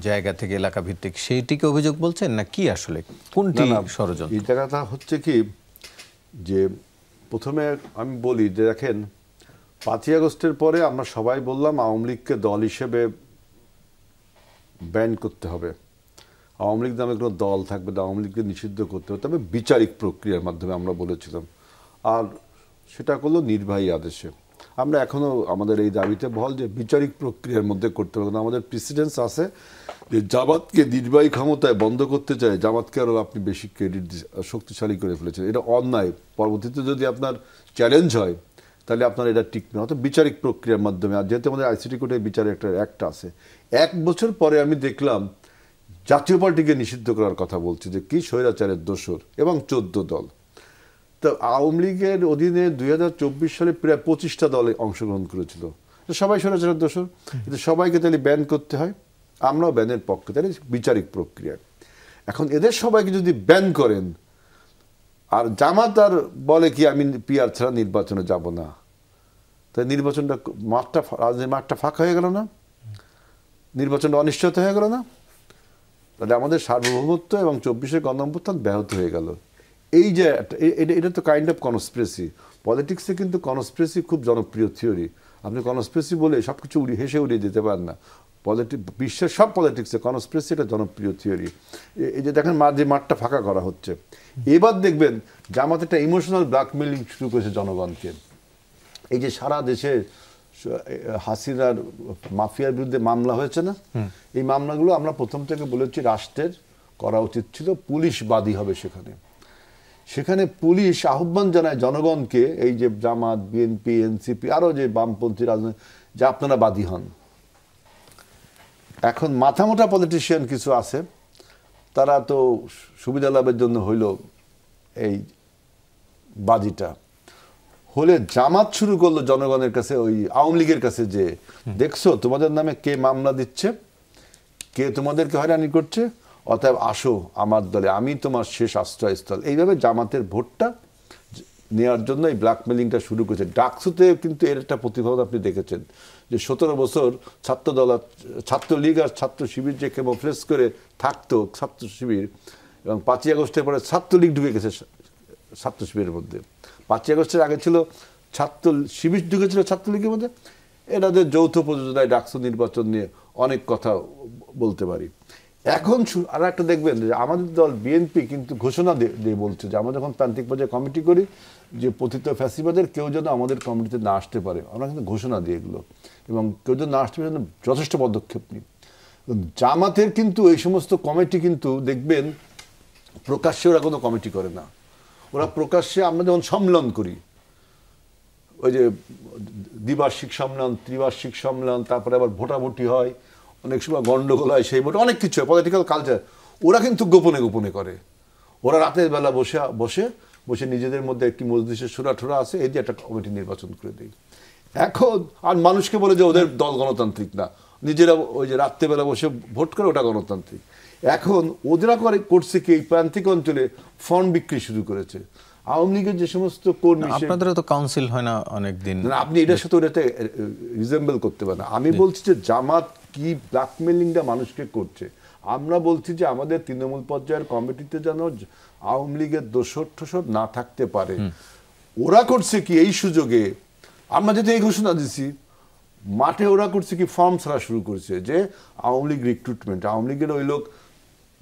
জায়গা থেকে এলাকা ভিত্তিক, সেইটিকে অভিযোগ বলছেন না কি আসলে কোনটি ষড়যন্ত্র? এই জায়গাটা হচ্ছে কি যে প্রথমে আমি বলি যে দেখেন 5ই আগস্টের পরে আমরা সবাই বললাম আওয়ামী লীগকে দল হিসেবে ব্যান করতে হবে, আওয়ামী লীগ নামে কোনো দল থাকবে না, আওয়ামী লীগকে নিষিদ্ধ করতে হবে, তবে বিচারিক প্রক্রিয়ার মাধ্যমে আমরা বলেছিলাম। আর সেটা করলো নির্বাহী আদেশে। আমরা এখনো আমাদের এই দাবিতে বল যে বিচারিক প্রক্রিয়ার মধ্যে করতে হবে। আমাদের প্রেসিডেন্স আছে যে জামাতকে নির্বাহী ক্ষমতায় বন্ধ করতে চায়, জামাতকে আরও আপনি বেশি ক্রেডিট শক্তিশালী করে ফেলেছেন, এটা অন্যায়। পরবর্তীতে যদি আপনার চ্যালেঞ্জ হয় তাহলে আপনার এটা ঠিক না, অর্থাৎ বিচারিক প্রক্রিয়ার মাধ্যমে। আর যেহেতু আমাদের আইসিটি কোর্টে বিচারের একটা অ্যাক্ট আছে, 1 বছর পরে আমি দেখলাম জাতীয় পার্টিকে নিষিদ্ধ করার কথা বলছে, যে কি স্বৈরাচারের দোসর, এবং 14 দল। তো আওয়ামী লীগের অধীনে 2024 সালে প্রায় 25টা দলে অংশগ্রহণ করেছিল, সবাই স্বৈরাচারের দোসর। কিন্তু সবাইকে তাহলে ব্যান করতে হয়, আমরাও ব্যানের পক্ষে, তাহলে বিচারিক প্রক্রিয়া। এখন এদের সবাইকে যদি ব্যান করেন, আর জামাত আর বলে কি আমি পিআর ছাড়া নির্বাচনে যাব না, তাই নির্বাচনটা রাজনীতির মাঠটা ফাঁকা হয়ে গেল না, নির্বাচনটা অনিশ্চিত হয়ে গেল না, তাহলে আমাদের সার্বভৌমত্ব এবং 24-এর গণঅভ্যুত্থান ব্যাহত হয়ে গেল। এই যে এটা তো কাইন্ড অফ কনস্পিরেসি। পলিটিক্সে কিন্তু কনস্পিরেসি খুব জনপ্রিয় থিওরি। আপনি কনস্পিরেসি বলে সব কিছু হেসে উড়িয়ে দিতে পারেন না। বিশ্বের সব পলিটিক্সে কনস্পিরেসি এটা জনপ্রিয় থিওরি। এই যে দেখেন যে মাঠটা ফাঁকা করা হচ্ছে, এবার দেখবেন জামাত একটা ইমোশনাল ব্ল্যাকমেইলিং শুরু করেছে জনগণকে। এই যে সারা দেশে হাসিনার মাফিয়ার বিরুদ্ধে মামলা হয়েছে না, এই মামলাগুলো আমরা প্রথম থেকে বলেছি রাষ্ট্রের করা উচিত ছিল, পুলিশ বাদী হবে সেখানে পুলিশ আহ্বান জানায় জনগণকে, এই যে জামাত, বিএনপি, এনসিপি, আরো যে বামপন্থী রাজনীতি, যে আপনারা বাদী হন। এখন মাথামোটা পলিটিশিয়ান কিছু আছে, তারা তো সুবিধা লাভের জন্য হইল এই বাজিটা, হলে জামাত শুরু করলো জনগণের কাছে, ওই আওয়ামী লীগের কাছে, যে দেখছো তোমাদের নামে কে মামলা দিচ্ছে, কে তোমাদেরকে হয়রানি করছে, অতএব আসো আমার দলে, আমি তোমার শেষ আশ্রয়স্থল। এইভাবে জামাতের ভোটটা নেওয়ার জন্য এই ব্ল্যাকমেলিংটা শুরু করেছে। ডাকসুতে কিন্তু এর একটা প্রতিফলন আপনি দেখেছেন, যে 17 বছর ছাত্রলীগ আর ছাত্র শিবির যে ক্যামোফ্লেজ করে থাকতো ছাত্র শিবির, এবং 5ই আগস্টের পরে ছাত্রলীগ ঢুকে গেছে ছাত্র শিবিরের মধ্যে। 5ই আগস্টের আগে ছিল ছাত্র শিবির ঢুকেছিল ছাত্রলীগের মধ্যে। এনাদের যৌথ প্রযোজনায় ডাকসু নির্বাচন নিয়ে অনেক কথা বলতে পারি। এখন আর একটা দেখবেন যে আমাদের দল বিএনপি কিন্তু ঘোষণা দিয়ে বলছে যে আমরা যখন প্রান্তিক পর্যায়ে কমিটি করি, যে পতিত ফ্যাসিবাদের কেউ যেন আমাদের কমিটিতে না আসতে পারে, আমরা কিন্তু ঘোষণা দিই এগুলো, এবং কেউ যেন না আসতে পারে যথেষ্ট পদক্ষেপ নিই। জামাতের কিন্তু এই সমস্ত কমিটি কিন্তু দেখবেন প্রকাশ্যে ওরা কোনো কমিটি করে না, ওরা প্রকাশ্যে আমরা যেমন সম্মেলন করি, ওই যে দ্বিবার্ষিক সম্মেলন, ত্রিবার্ষিক সম্মেলন, তারপরে আবার ভোটাভুটি হয়, অনেক সময় গন্ডগোল হয়, সেই ভোটে অনেক কিছু হয়, পলিটিক্যাল কালচার। ওরা কিন্তু গোপনে গোপনে করে, ওরা রাতের বেলা বসে নিজেদের মধ্যে একটি মজলিসের সুরা ঠোরা আছে, এই যে একটা কমিটি নির্বাচন করে দেয়। এখন আর মানুষকে বলে যে ওদের দল গণতান্ত্রিক না, নিজেরা ওই যে রাত্রেবেলা বসে ভোট করে, ওটা গণতান্ত্রিক। এখন ওদেরা করছে কি, এই প্রান্তিক অঞ্চলে ফর্ম বিক্রি শুরু করেছে। আওয়ামী লীগের যে সমস্ত কর্মী, আপনাদের তো কাউন্সিল হয় না অনেক দিন, আপনি এটার সাথে ওটাতে রিজেম্বল করতে পারেন না। আমি বলছি যে জামাত কি ব্ল্যাকমেলিংটা মানুষকে করছে। আমরা বলছি যে আমাদের তৃণমূল পর্যায়ের কমিটিতে যেন আওয়ামী লীগের দোসর ঠোসর না থাকতে পারে। ওরা করছে কি, এই সুযোগে আমরা যদি এই ঘোষণা দিছি, মাঠে ওরা করছে কি ফর্ম ছাড়া শুরু করছে, যে আওয়ামী লীগ রিক্রুটমেন্ট, আওয়ামী লীগের ওই লোক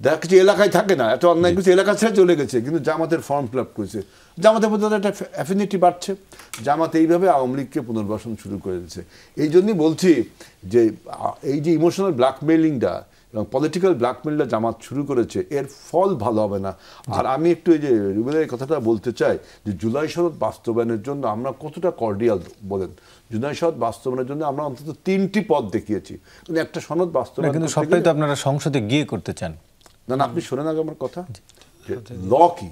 দেখা যাচ্ছে এলাকায় থাকে না, এত অন্যায় করছে, এলাকা ছেড়ে চলে গেছে, কিন্তু জামাতের ফর্ম ফিল আপ করেছে, জামাতের মধ্যে একটা অ্যাফিনিটি বাড়ছে, জামাত এইভাবে আওয়ামী লীগকে পুনর্বাসন শুরু করে দিচ্ছে। এই জন্যই বলছি যে এই যে ইমোশনাল ব্ল্যাকমেইলিংটা এবং পলিটিক্যাল ব্ল্যাকমেইলটা জামাত শুরু করেছে, এর ফল ভালো হবে না। আর আমি একটু এই যে রুবেলের কথাটা বলতে চাই, যে জুলাই সনদ বাস্তবায়নের জন্য আমরা কতটা কর্ডিয়াল বলেন। জুলাই সনদ বাস্তবায়নের জন্য আমরা অন্তত 3টি পথ দেখিয়েছি, কিন্তু একটা সনদ বাস্তবায়ন, কিন্তু সবটাই তো আপনারা সংসদে গিয়ে করতে চান না। আপনি শোনেন আগে আমার কথা, ল কি,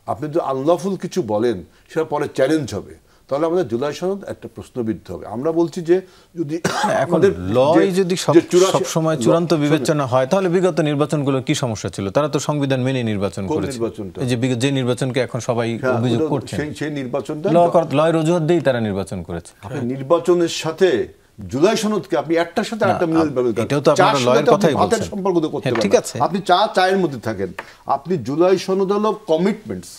আপনি যদি আনলফুল কিছু বলেন সেটা পরে চ্যালেঞ্জ হবে, তাহলে আমাদের জুলাই সনদ একটা প্রশ্নবিদ্ধ হবে। আমরা বলছি যে যদি এখন লয় যদি সব সময় চূড়ান্ত বিবেচনা হয় তাহলে বিগত নির্বাচনগুলো কি সমস্যা ছিল? তারা তো সংবিধান মেনে নির্বাচন করেছে। এই যে যে নির্বাচনকে এখন সবাই অভিযোগ করছে, সেই নির্বাচনটা লয়ের অজুহাত দিয়েই তারা নির্বাচন করেছে। নির্বাচনের সাথে জুলাই সনদকে আপনি একটার সাথে একটা মিল পাবেন, এটাও তো আপনারা লয়ের কথাই বলছেন। সম্পর্ক তো করতে ঠিক আছে, আপনি চায়ের মধ্যে থাকেন। আপনি জুলাই সনদ হলো commitments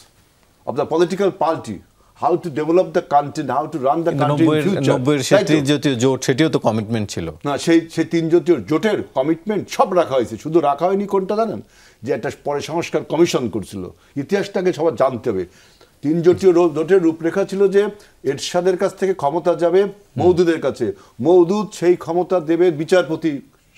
of the political party, how to develop the country, how to run the country in future. 90-এর সেই ত্রিজাতীয় জোট সেটিও তো কমিটমেন্ট ছিল না, সেই তিন জাতীয় জোটের কমিটমেন্ট সব রাখা হয়েছে। শুধু রাখা হয়নি কোনটা জানেন? যে একটা পরে সংস্কার কমিশন করছিল। ইতিহাসটাকে সবার জানতে হবে। তিন জাতীয় জোটের রূপরেখা ছিল যে এরশাদের কাছ থেকে ক্ষমতা যাবে মওদুদের কাছে, মওদুদ সেই ক্ষমতা দেবে বিচারপতি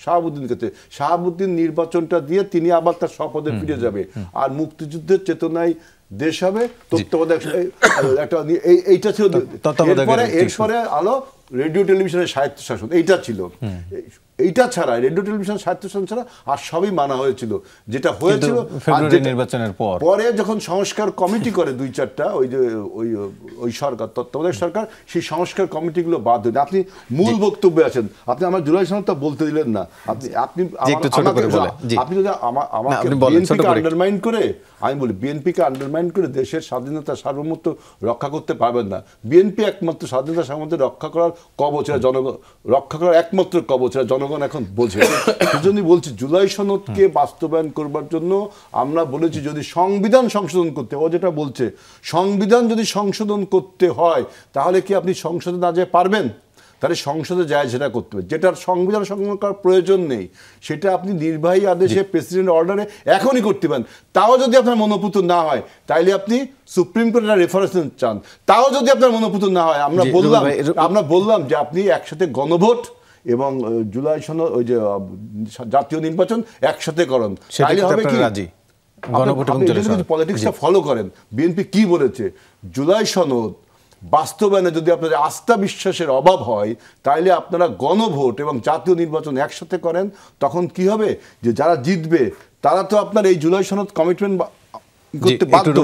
শাহাবুদ্দিন কাছে, শাহাবুদ্দিন নির্বাচনটা দিয়ে তিনি আবার তার শপথে ফিরে যাবে, আর মুক্তিযুদ্ধের চেতনায় দেশ হবে, তত্ত্বাবধায়ক একটা এইটা ছিল। এরপরে আলো রেডিও টেলিভিশনের স্বায়ত্তশাসন এইটা ছিল। এইটা ছাড়া রেডিও টেলিভিশন স্বায়ত্তশাসন ছাড়া আর সবই মানা হয়েছিল। যেটা হয়েছিল নির্বাচনের পরে যখন সংস্কার কমিটি করে 2-4টা ওই যে ওই সরকার, তত্ত্বাবধায়ক সরকার, সেই সংস্কার কমিটিগুলো বাদ দেন। আপনি মূল বক্তব্যে আছেন, আপনি আমার জুলাই সনদটা বলতে দিলেন না। আপনি যদি আমাকে বিএনপিকে আন্ডারমাইন করে, আমি বলি বিএনপিকে আন্ডারমাইন করে দেশের স্বাধীনতা সার্বভৌমত্ব রক্ষা করতে পারবেন না। বিএনপি একমাত্র স্বাধীনতা সার্বভৌমত্ব রক্ষা করার কবচ, জনগণ রক্ষা করার একমাত্র কবচ, জনগণ এখন বোঝে। সেজন্যই বলছি জুলাই সনদকে বাস্তবায়ন করবার জন্য আমরা বলেছি যদি সংবিধান সংশোধন করতে, ও যেটা বলছে সংবিধান যদি সংশোধন করতে হয় তাহলে কি আপনি সংসদে না যেতে পারবেন? তাহলে সংসদে যায় সেটা করতে হবে। যেটার সংবিধান সংশোধন করার প্রয়োজন নেই সেটা আপনি নির্বাহী আদেশে প্রেসিডেন্ট অর্ডারে এখনই করতে পারেন। তাও যদি আপনার মনোপুত না হয় তাইলে আপনি সুপ্রিম কোর্টের রেফারেন্স চান, তাও যদি আপনার মনোপুত না হয় আমরা বললাম যে আপনি একসাথে গণভোট এবং জুলাই সনদ ওই যে জাতীয় নির্বাচন একসাথে করেন। তাইলে হবে কি পলিটিক্সটা ফলো করেন। বিএনপি কি বলেছে? জুলাই সনদ বাস্তবায়নে যদি আপনাদের আস্থা বিশ্বাসের অভাব হয় তাইলে আপনারা গণভোট এবং জাতীয় নির্বাচন একসাথে করেন, তখন কি হবে যে যারা জিতবে তারা তো আপনার এই জুলাই সনদ কমিটমেন্ট করতে বাধ্য।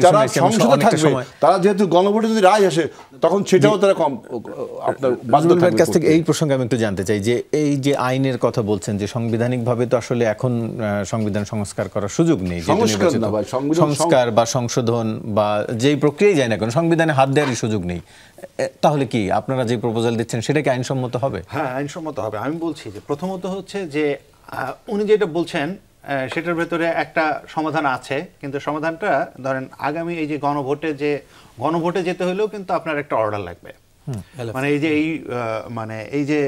যারা সংসদে থাকবে তারা যেহেতু গণভোটে যদি রায় আসে তখন সেটাও তারা আপনার বাধ্য থাকবে। কাছ থেকে এই প্রসঙ্গে আমি একটু জানতে চাই যে এই যে আইনের কথা বলছেন যে সাংবিধানিকভাবে তো আসলে এখন সংবিধান সংস্কার করার সুযোগ নেই, সংস্কার বা সংশোধন বা যেই প্রক্রিয়ায় যায় না কেন সংবিধানে হাত দেওয়ারই সুযোগ নেই, তাহলে কি আপনারা যে প্রপোজাল দিচ্ছেন সেটা কি আইনসম্মত হবে? হ্যাঁ, আইনসম্মত হবে। আমি বলছি যে প্রথমত হচ্ছে যে উনি যেটা বলছেন সেটার ভেতরে একটা সমাধান আছে, কিন্তু সমাধানটা ধরেন আগামী এই যে গণভোটে যেতে হলেও কিন্তু আপনার একটা অর্ডার লাগবে। মানে এই যে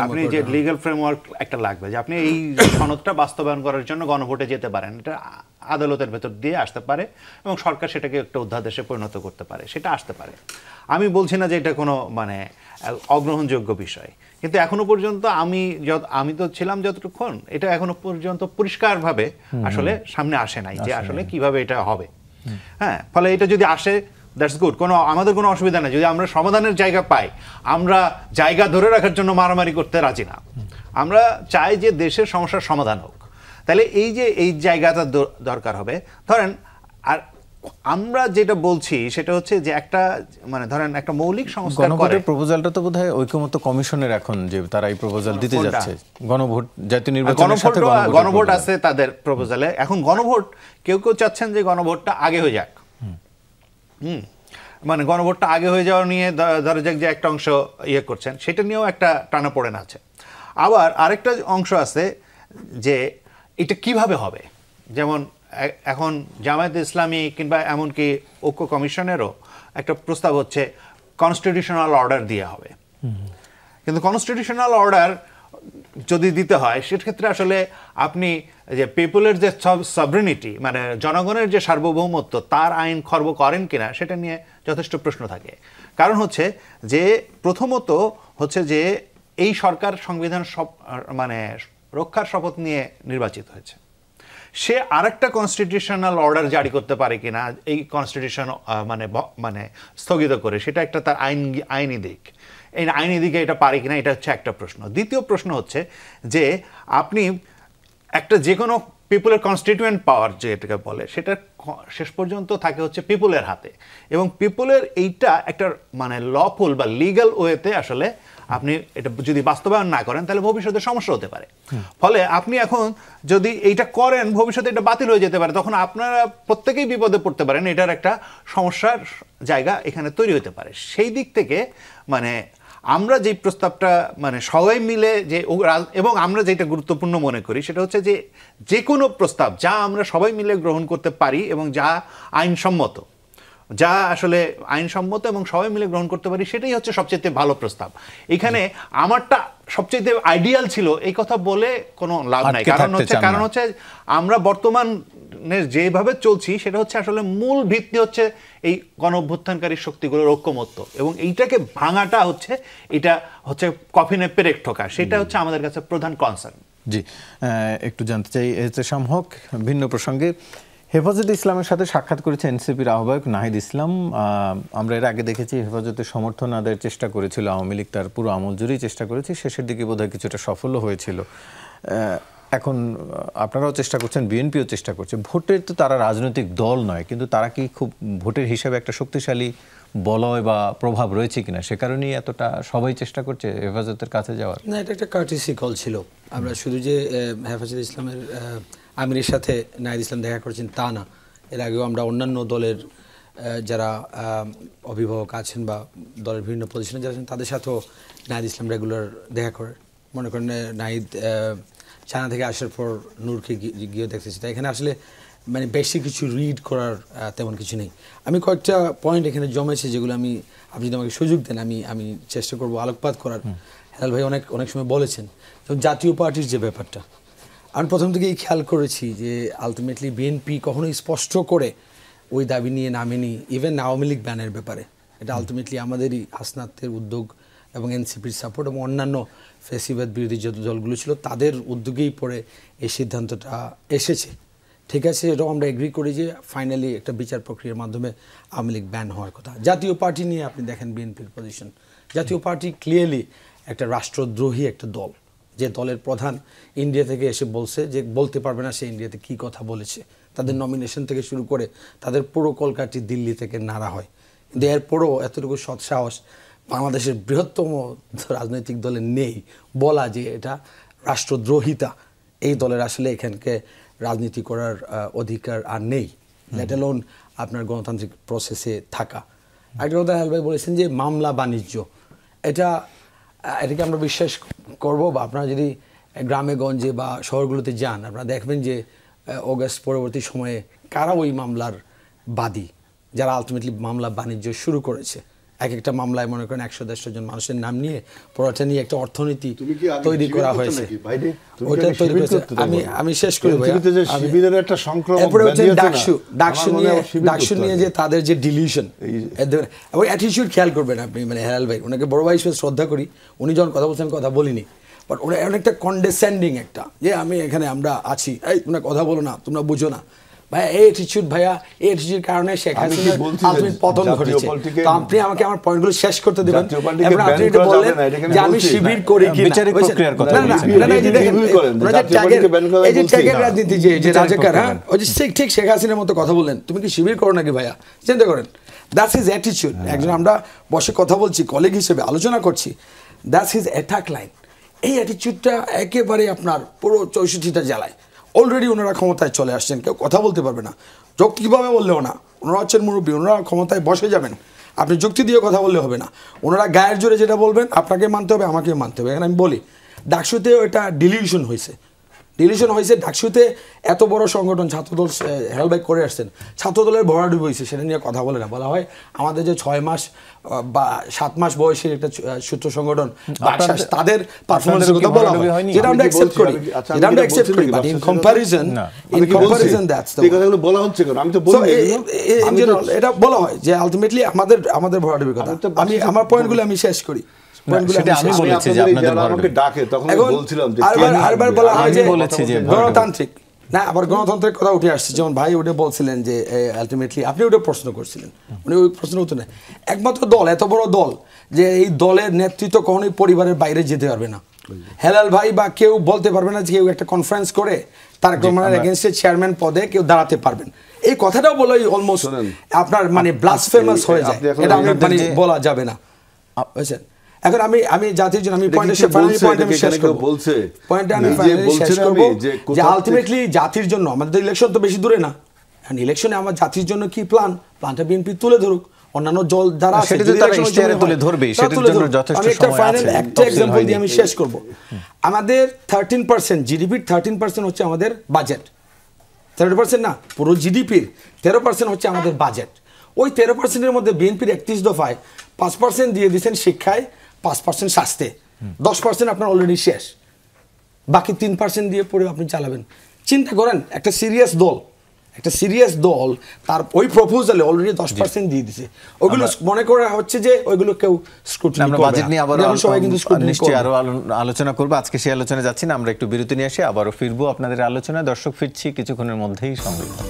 আপনি যে লিগ্যাল ফ্রেমওয়ার্ক একটা লাগবে যে আপনি এই সনদটা বাস্তবায়ন করার জন্য গণভোটে যেতে পারেন। এটা আদালতের ভেতর দিয়ে আসতে পারে এবং সরকার সেটাকে একটা অধ্যাদেশে পরিণত করতে পারে, সেটা আসতে পারে। আমি বলছি না যে এটা কোনো অগ্রহণযোগ্য বিষয়, কিন্তু এখনো পর্যন্ত আমি তো ছিলাম যতটুক্ষণ, এটা এখনো পর্যন্ত পরিষ্কারভাবে আসলে সামনে আসে নাই যে আসলে কিভাবে এটা হবে। হ্যাঁ, ফলে এটা যদি আসে দ্যাটস গুড, আমাদের কোনো অসুবিধা নেই। যদি আমরা সমাধানের জায়গা পাই, আমরা জায়গা ধরে রাখার জন্য মারামারি করতে রাজি না। আমরা চাই যে দেশের সমস্যার সমাধান হোক। তাহলে এই জায়গাটা দরকার হবে। ধরেন, আর আমরা যেটা বলছি সেটা হচ্ছে যে একটা ধরেন একটা মৌলিক সংস্কার করে প্রপোজালটা তো বোধহয় ঐকমত্য কমিশনের এখন যে তারা এই প্রপোজাল দিতে যাচ্ছে গণভোট জাতীয় নির্বাচনের সাথে গণভোট আছে তাদের প্রপোজালে। এখন গণভোট কেউ চাচ্ছেন যে গণভোটটা আগে হয়ে যাক। গণভোটটা আগে হয়ে যাওয়া নিয়ে ধরা যাক যে একটা অংশ করছেন, সেটা নিয়েও একটা টানাপোড়েন আছে। আবার আরেকটা অংশ আছে যে এটা কিভাবে হবে। যেমন এখন জামায়াতে ইসলামী কিংবা এমনকি ঐক্য কমিশনেরও একটা প্রস্তাব হচ্ছে কনস্টিটিউশনাল অর্ডার দেওয়া হবে। কিন্তু কনস্টিটিউশনাল অর্ডার যদি দিতে হয় সেক্ষেত্রে আসলে আপনি যে পিপলের যে সভরেনিটি জনগণের যে সার্বভৌমত্ব তার আইন খর্ব করেন কিনা সেটা নিয়ে যথেষ্ট প্রশ্ন থাকে। কারণ হচ্ছে যে প্রথমত হচ্ছে যে এই সরকার সংবিধান রক্ষার শপথ নিয়ে নির্বাচিত হয়েছে, সে আরেকটা কনস্টিটিউশনাল অর্ডার জারি করতে পারে কিনা এই কনস্টিটিউশন স্থগিত করে, সেটা একটা তার আইনি দিক। এই আইনি দিকে এটা পারে কিনা এটা হচ্ছে একটা প্রশ্ন। দ্বিতীয় প্রশ্ন হচ্ছে যে আপনি একটা যে কোনো পিপলের কনস্টিটিউয়েন্ট পাওয়ার যেটাকে বলে সেটা শেষ পর্যন্ত থাকে হচ্ছে পিপলের হাতে, এবং পিপলের এইটা একটা মানে লফুল বা লিগ্যাল ওয়েতে আসলে আপনি এটা যদি বাস্তবায়ন না করেন তাহলে ভবিষ্যতে সমস্যা হতে পারে। ফলে আপনি এখন যদি এইটা করেন ভবিষ্যতে এটা বাতিল হয়ে যেতে পারে, তখন আপনারা প্রত্যেকেই বিপদে পড়তে পারেন, এটার একটা সমস্যার জায়গা এখানে তৈরি হতে পারে। সেই দিক থেকে মানে আমরা যে প্রস্তাবটা মানে সবাই মিলে যে এবং আমরা যেটা গুরুত্বপূর্ণ মনে করি সেটা হচ্ছে যে কোনো প্রস্তাব যা আমরা সবাই মিলে গ্রহণ করতে পারি এবং যা আইনসম্মত, যা আসলে আইনসম্মত এবং সবাই মিলে গ্রহণ করতে পারি, সেটাই হচ্ছে সবচেয়ে ভালো প্রস্তাব। এখানে আমারটা সবচেয়ে আইডিয়াল ছিল এই কথা বলে কোনো লাভ নাই, কারণ হচ্ছে আমরা বর্তমানে যেভাবে চলছি সেটা হচ্ছে আসলে মূল ভিত্তি হচ্ছে এই গণঅভ্যুত্থানকারী শক্তিগুলোর ঐক্যমত্য, এবং এইটাকে ভাঙাটা হচ্ছে এটা হচ্ছে কফিনে পেরেক ঠোকা, সেটা হচ্ছে আমাদের কাছে প্রধান কনসার্ন। জি, একটু জানতে চাই এহতেশাম হক, ভিন্ন প্রসঙ্গে হেফাজতে ইসলামের সাথে সাক্ষাৎ করেছে এনসিপির আহ্বায়ক নাহিদ ইসলাম। আমরা এর আগে দেখেছি হেফাজতের সমর্থন আদায়ের চেষ্টা করেছিল আওয়ামী লীগ, তার পুরো আমল জুড়েই চেষ্টা করেছে, শেষের দিকে বোধহয় কিছুটা সফলও হয়েছিল। এখন আপনারাও চেষ্টা করছেন, বিএনপিও চেষ্টা করছে। ভোটের তো তারা রাজনৈতিক দল নয়, কিন্তু তারা কি খুব ভোটের হিসাবে একটা শক্তিশালী বলয় বা প্রভাব রয়েছে কিনা, সে কারণেই এতটা সবাই চেষ্টা করছে হেফাজতের কাছে যাওয়ার? না, এটা একটা কার্টিসি কল ছিল। আমরা শুধু যে হেফাজতে ইসলামের আমিরের সাথে নাহিদ ইসলাম দেখা করেছেন তা না, এর আগেও আমরা অন্যান্য দলের যারা অভিভাবক আছেন বা দলের বিভিন্ন পজিশনে যারা আছেন তাদের সাথেও নাহিদ ইসলাম রেগুলার দেখা করে। মনে করেন নাহিদ চায়না থেকে আসার পর নূরকে গিয়ে দেখতেছি, তাই এখানে আসলে মানে বেশি কিছু রিড করার তেমন কিছু নেই। আমি কয়েকটা পয়েন্ট এখানে জমেছে যেগুলো আপনি যদি আমাকে সুযোগ দেন আমি চেষ্টা করবো আলোকপাত করার। হেলাল ভাই অনেক সময় বলেছেন যেমন জাতীয় পার্টির যে ব্যাপারটা, আমি প্রথম থেকেই খেয়াল করেছি যে আলটিমেটলি বিএনপি কখনোই স্পষ্ট করে ওই দাবি নিয়ে নামেনি, ইভেন আওয়ামী লীগ ব্যানের ব্যাপারে। এটা আলটিমেটলি আমাদেরই হাসনাতের উদ্যোগ এবং এনসিপির সাপোর্ট এবং অন্যান্য ফ্যাসিবাদ বিরোধী যত দলগুলো ছিল তাদের উদ্যোগেই পরে এই সিদ্ধান্তটা এসেছে। ঠিক আছে, এটাও আমরা এগ্রি করি যে ফাইনালি একটা বিচার প্রক্রিয়ার মাধ্যমে আওয়ামী লীগ ব্যান হওয়ার কথা। জাতীয় পার্টি নিয়ে আপনি দেখেন বিএনপির পজিশন, জাতীয় পার্টি ক্লিয়ারলি একটা রাষ্ট্রদ্রোহী একটা দল, যে দলের প্রধান ইন্ডিয়া থেকে এসে বলছে যে বলতে পারবে না সে ইন্ডিয়াতে কি কথা বলেছে। তাদের নমিনেশন থেকে শুরু করে তাদের পুরো কলকাঠি দিল্লি থেকে নাড়া হয়, কিন্তু এরপরও এতটুকু সৎসাহস বাংলাদেশের বৃহত্তম রাজনৈতিক দলের নেই বলা যে এটা রাষ্ট্রদ্রোহিতা। এই দলের আসলে এখানকে রাজনীতি করার অধিকার আর নেই, লেট অ্যালোন আপনার গণতান্ত্রিক প্রসেসে থাকা। একটা কথা হেলাল ভাই বলেছেন যে মামলা বাণিজ্য, এটাকে আমরা বিশ্বাস করব? বা আপনারা যদি গ্রামে গঞ্জে বা শহরগুলোতে যান আপনারা দেখবেন যে অগাস্ট পরবর্তী সময়ে কারা ওই মামলার বাদী, যারা আলটিমেটলি মামলা বাণিজ্য শুরু করেছে। এক একটা মামলায় মনে করেন 100-150 জন মানুষের নাম নিয়ে পুরোটা নিয়ে একটা অর্থনীতি তৈরি করা হয়েছে। ওইটা তৈরি করেছে। আমি শেষ করি ভাই, ডাকসু নিয়ে যে তাদের যে ডিলিউশন এবং অ্যাটিটিউড খেয়াল করবেন আপনি, মানে হেলাল ভাই ওনাকে বড় ভাই হিসেবে শ্রদ্ধা করি, উনি যখন কথা বলছেন কথা বলিনি, বাট ওরা অনেকটা কন্ডেসেন্ডিং একটা, যে আমি এখানে আমরা আছি, এই তোমরা কথা বলো না, তোমরা বুঝো না ভাইয়া, এই অ্যাটিটিউড ভাইয়া, এই অ্যাটিটিউডের কারণে শেখ হাসিনার আলটিমেট পতন ঘটেছে। তো আপনি আমাকে আমার পয়েন্টগুলো শেষ করতে দেবেন এবং আপনি এটা বললেন যে আমি শিবির করি কি বিচারিক প্রক্রিয়ার কথা। না, এই যে দেখেন এই যে ট্যাগের রাজনীতি যে রাজাকার, হ্যাঁ ওই যে ঠিক শেখ হাসিনার মতো কথা বললেন, তুমি কি শিবির করো নাকি ভাইয়া? চিন্তা করেন, দ্যাটস হিজ অ্যাটিটিউড। একজন আমরা বসে কথা বলছি, কলিগ হিসেবে আলোচনা করছি, দ্যাটস হিজ অ্যাটাক লাইন। এই অ্যাটিটিউডটা একেবারে আপনার পুরো 64টা জেলায় অলরেডি ওনারা ক্ষমতায় চলে আসছেন, কেউ কথা বলতে পারবে না। যৌক্তিকভাবে বললেও না, ওনারা হচ্ছেন মুরব্বী, ওনারা ক্ষমতায় বসে যাবেন, আপনি যুক্তি দিয়ে কথা বললে হবে না। ওনারা গায়ের জোরে যেটা বলবেন আপনাকে মানতে হবে, আমাকে মানতে হবে। এখানে আমি বলি ডাকসুতেও এটা ডিলিউশন হয়েছে। ডাকসুতে এত বড় সংগঠন ছাত্রদল হেলাল ভাই করে আসছেন, ছাত্রদলের ভরাডুবি হয়েছে, সেটা নিয়ে কথা বলে না। বলা হয় আমাদের যে 6 মাস বা 7 মাস বয়সের একটা সূত্র সংগঠন তাদের পারফরম্যান্সের কথা বলা হয়, যেটা আমরা অ্যাকসেপ্ট করি, but in comparison that's the কথাগুলো বলা হচ্ছে কেন আমি তো বলি এটা বলা হয় যে আলটিমেটলি আমাদের ভরাডুবির কথা। আমি আমার পয়েন্টগুলো আমি শেষ করি। গণতান্ত্রিক না, আবার গণতন্ত্রের কথা উঠে আসছে, যেমন ভাই ওটা বলছিলেন যে আলটিমেটলি আপনি ওটা প্রশ্ন করছিলেন, উনি ওই প্রশ্নের উত্তর নেই। একমাত্র দল, এত বড় দল যে এই দলের নেতৃত্ব কখনোই পরিবারের বাইরে যেতে পারবে না, হেলাল ভাই বা কেউ বলতে পারবে না যে কেউ একটা কনফারেন্স করে তারেক রহমানের এগেইনস্টে চেয়ারম্যান পদে কেউ দাঁড়াতে পারবেন, এই কথাটাও বলে অলমোস্ট আপনার মানে ব্লাসফেমাস হয়ে যায়, এটা মানে বলা যাবে না, বুঝছেন? এখন আমি জাতির জন্য আমি শেষ করব যে আলটিমেটলি জাতির জন্য আমাদের ইলেকশন তো বেশি দূরে না, ইলেকশনে আমার জাতির জন্য কি প্ল্যানটা বিএনপি তুলে ধরুক, অন্যান্য দল যারা আছে তুলে ধরবে, সেটার জন্য যথেষ্ট সময় আছে। একটা एग्जांपल দিয়ে আমি শেষ করব। আমাদের 13% জিডিপির 13% হচ্ছে আমাদের বাজেট, 13% না, পুরো জিডিপির 13% হচ্ছে আমাদের বাজেট। ওই 13%-এর মধ্যে বিএনপির 31 দফায় 5% দিয়ে দিয়েছেন শিক্ষায়, 5% স্বাস্থ্যে, 10% আপনার অলরেডি শেষ, বাকি 3% দিয়ে পরে আপনি চালাবেন। চিন্তা করেন একটা সিরিয়াস দল তার ওই প্রপোজালে অলরেডি 10% দিয়ে দিয়েছে, ওগুলো মনে করা হচ্ছে যে ওইগুলো কেউ স্ক্রুটিনি করবে। আমরা বাজেট নিয়ে আবার সবাই কিন্তু স্ক্রুটিনি নিশ্চয়ই করবে। আরো আলোচনা করব, আজকে সেই আলোচনা যাচ্ছি না, আমরা একটু বিরতি নিয়ে আসি, আবারও ফিরবো আপনাদের আলোচনায়। দর্শক, ফিরছি কিছুক্ষণের মধ্যেই, সঙ্গে থাকুন।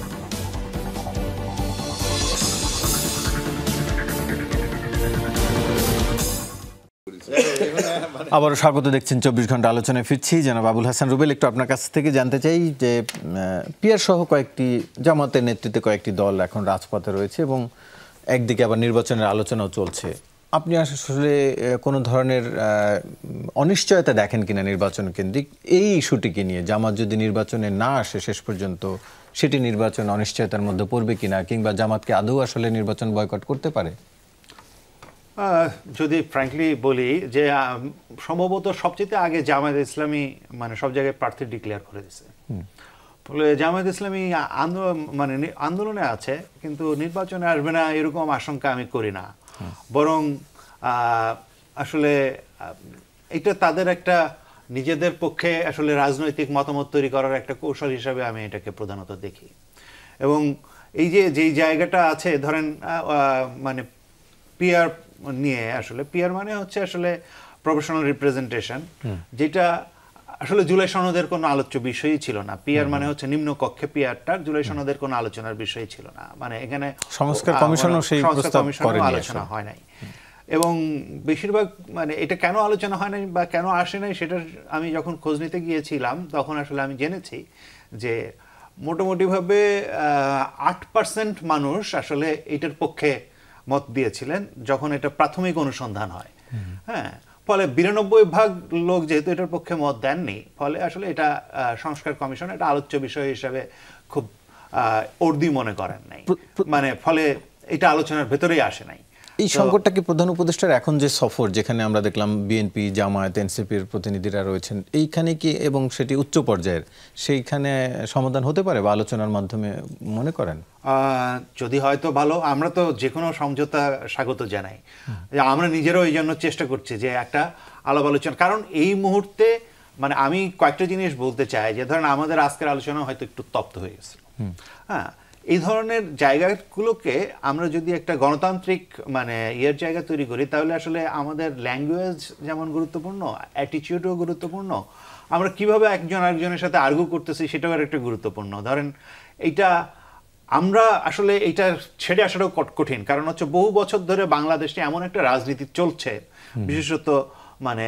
আবারও স্বাগত, দেখছেন 24 ঘন্টা আলোচনায় ফিরছি। জনাব আবুল হাসান রুবেল, একটু আপনার কাছ থেকে জানতে চাই যে পিয়ার সহ কয়েকটি জামাতের নেতৃত্বে কয়েকটি দল এখন রাজপথে রয়েছে এবং একদিকে আবার নির্বাচনের আলোচনাও চলছে। আপনি আসলে কোনো ধরনের অনিশ্চয়তা দেখেন কিনা নির্বাচন কেন্দ্রিক এই ইস্যুটিকে নিয়ে? জামাত যদি নির্বাচনে না আসে শেষ পর্যন্ত, সেটি নির্বাচন অনিশ্চয়তার মধ্যে পড়বে কিনা, কিংবা জামাতকে আদৌ আসলে নির্বাচন বয়কট করতে পারে? যদি ফ্র্যাঙ্কলি বলি যে সম্ভবত সবচেয়ে আগে জামায়াত ইসলামী মানে সব জায়গায় প্রার্থী ডিক্লেয়ার করে দিয়েছে, ফলে জামায়াত ইসলামী আন্দোলনে আছে কিন্তু নির্বাচনে আসবে না এরকম আশঙ্কা আমি করি না, বরং আসলে এটা তাদের একটা নিজেদের পক্ষে আসলে রাজনৈতিক মতামত তৈরি করার একটা কৌশল হিসাবে আমি এটাকে প্রধানত দেখি। এবং এই যে যেই জায়গাটা আছে ধরেন মানে পিয়ার নিয়ে, আসলে পিয়ার মানে হচ্ছে আসলে প্রফেশনাল রিপ্রেজেন্টেশন, যেটা আসলে জুলাই সনদের কোনো আলোচ্য বিষয়ই ছিল না। পিয়ার মানে হচ্ছে নিম্ন কক্ষে পিয়ারটা জুলাই সনদের কোনো আলোচনার বিষয় ছিল না, মানে এখানে সংস্কার কমিশনও সেই প্রস্তাব করেনি, আলোচনা হয় নাই। এবং বেশিরভাগ মানে এটা কেন আলোচনা হয় নাই বা কেন আসে নাই সেটা আমি যখন খোঁজ নিতে গিয়েছিলাম তখন আসলে আমি জেনেছি যে মোটামুটিভাবে 8% মানুষ আসলে এটার পক্ষে মত দিয়েছিলেন যখন এটা প্রাথমিক অনুসন্ধান হয়। হ্যাঁ, ফলে 92% লোক যেহেতু এটার পক্ষে মত দেননি, ফলে আসলে এটা সংস্কার কমিশন এটা আলোচ্য বিষয় হিসাবে খুব অর্দি মনে করেন নাই, মানে ফলে এটা আলোচনার ভেতরেই আসে নাই। এই সংকটটা কি প্রধান উপদেষ্টার এখন যে সফর, যেখানে আমরা দেখলাম বিএনপি, জামায়াত, এনসিপির প্রতিনিধিরা রয়েছেন, এইখানে কি এবং সেটি উচ্চ পর্যায়ের, সেইখানে সমাধান হতে পারে বা আলোচনার মাধ্যমে মনে করেন? যদি হয়তো ভালো, আমরা তো যে কোনো সমঝোতা স্বাগত জানাই, আমরা নিজেরাও এই জন্য চেষ্টা করছি যে একটা আলাপ আলোচনা, কারণ এই মুহূর্তে মানে আমি কয়েকটা জিনিস বলতে চাই যে ধরেন আমাদের আজকের আলোচনা হয়তো একটু তপ্ত হয়ে গেছে। হ্যাঁ, এই ধরনের জায়গাগুলোকে আমরা যদি একটা গণতান্ত্রিক মানে ইয়ের জায়গা তৈরি করি তাহলে আসলে আমাদের ল্যাঙ্গুয়েজ যেমন গুরুত্বপূর্ণ, অ্যাটিটিউডও গুরুত্বপূর্ণ, আমরা কিভাবে একজন আরেকজনের সাথে আর্গু করতেছি সেটাও একটা গুরুত্বপূর্ণ। ধরেন এইটা আমরা আসলে এইটা ছেড়ে আসাটাও কঠিন, কারণ হচ্ছে বহু বছর ধরে বাংলাদেশে এমন একটা রাজনীতি চলছে, বিশেষত মানে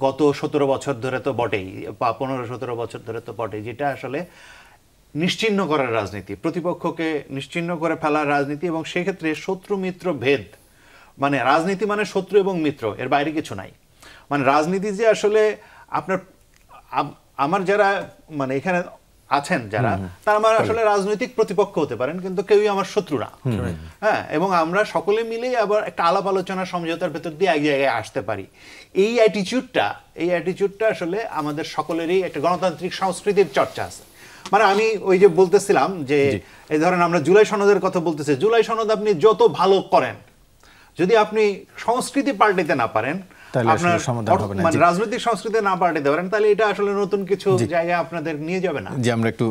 গত 17 বছর ধরে তো বটেই, বা 15-17 বছর ধরে তো বটেই, যেটা আসলে নিশ্চিহ্ন করার রাজনীতি, প্রতিপক্ষকে নিশ্চিহ্ন করে ফেলার রাজনীতি, এবং সেক্ষেত্রে শত্রু মিত্র ভেদ, মানে রাজনীতি মানে শত্রু এবং মিত্র, এর বাইরে কিছু নাই। মানে রাজনীতি যে আসলে আপনার আমার যারা মানে এখানে আছেন যারা, তারা আমার আসলে রাজনৈতিক প্রতিপক্ষ হতে পারেন কিন্তু কেউই আমার শত্রু না। হ্যাঁ, এবং আমরা সকলে মিলেই আবার একটা আলাপ আলোচনা সমঝোতার ভেতর দিয়ে এক জায়গায় আসতে পারি। এই অ্যাটিটিউডটা আসলে আমাদের সকলেরই একটা গণতান্ত্রিক সংস্কৃতির চর্চা আছে। মানে আমি ওই যে বলতেছিলাম যে এই ধরেন আমরা জুলাই সনদের কথা বলতেছি, জুলাই সনদ আপনি যত ভালো করেন, যদি আপনি সংস্কৃতি পাল্টাতে না পারেন, আপনার মানে রাজনৈতিক সংস্কৃতি না পাল্টাতে পারেন, তাহলে এটা আসলে নতুন কিছু জায়গায় আপনাদের নিয়ে যাবে না। যে আমরা একটু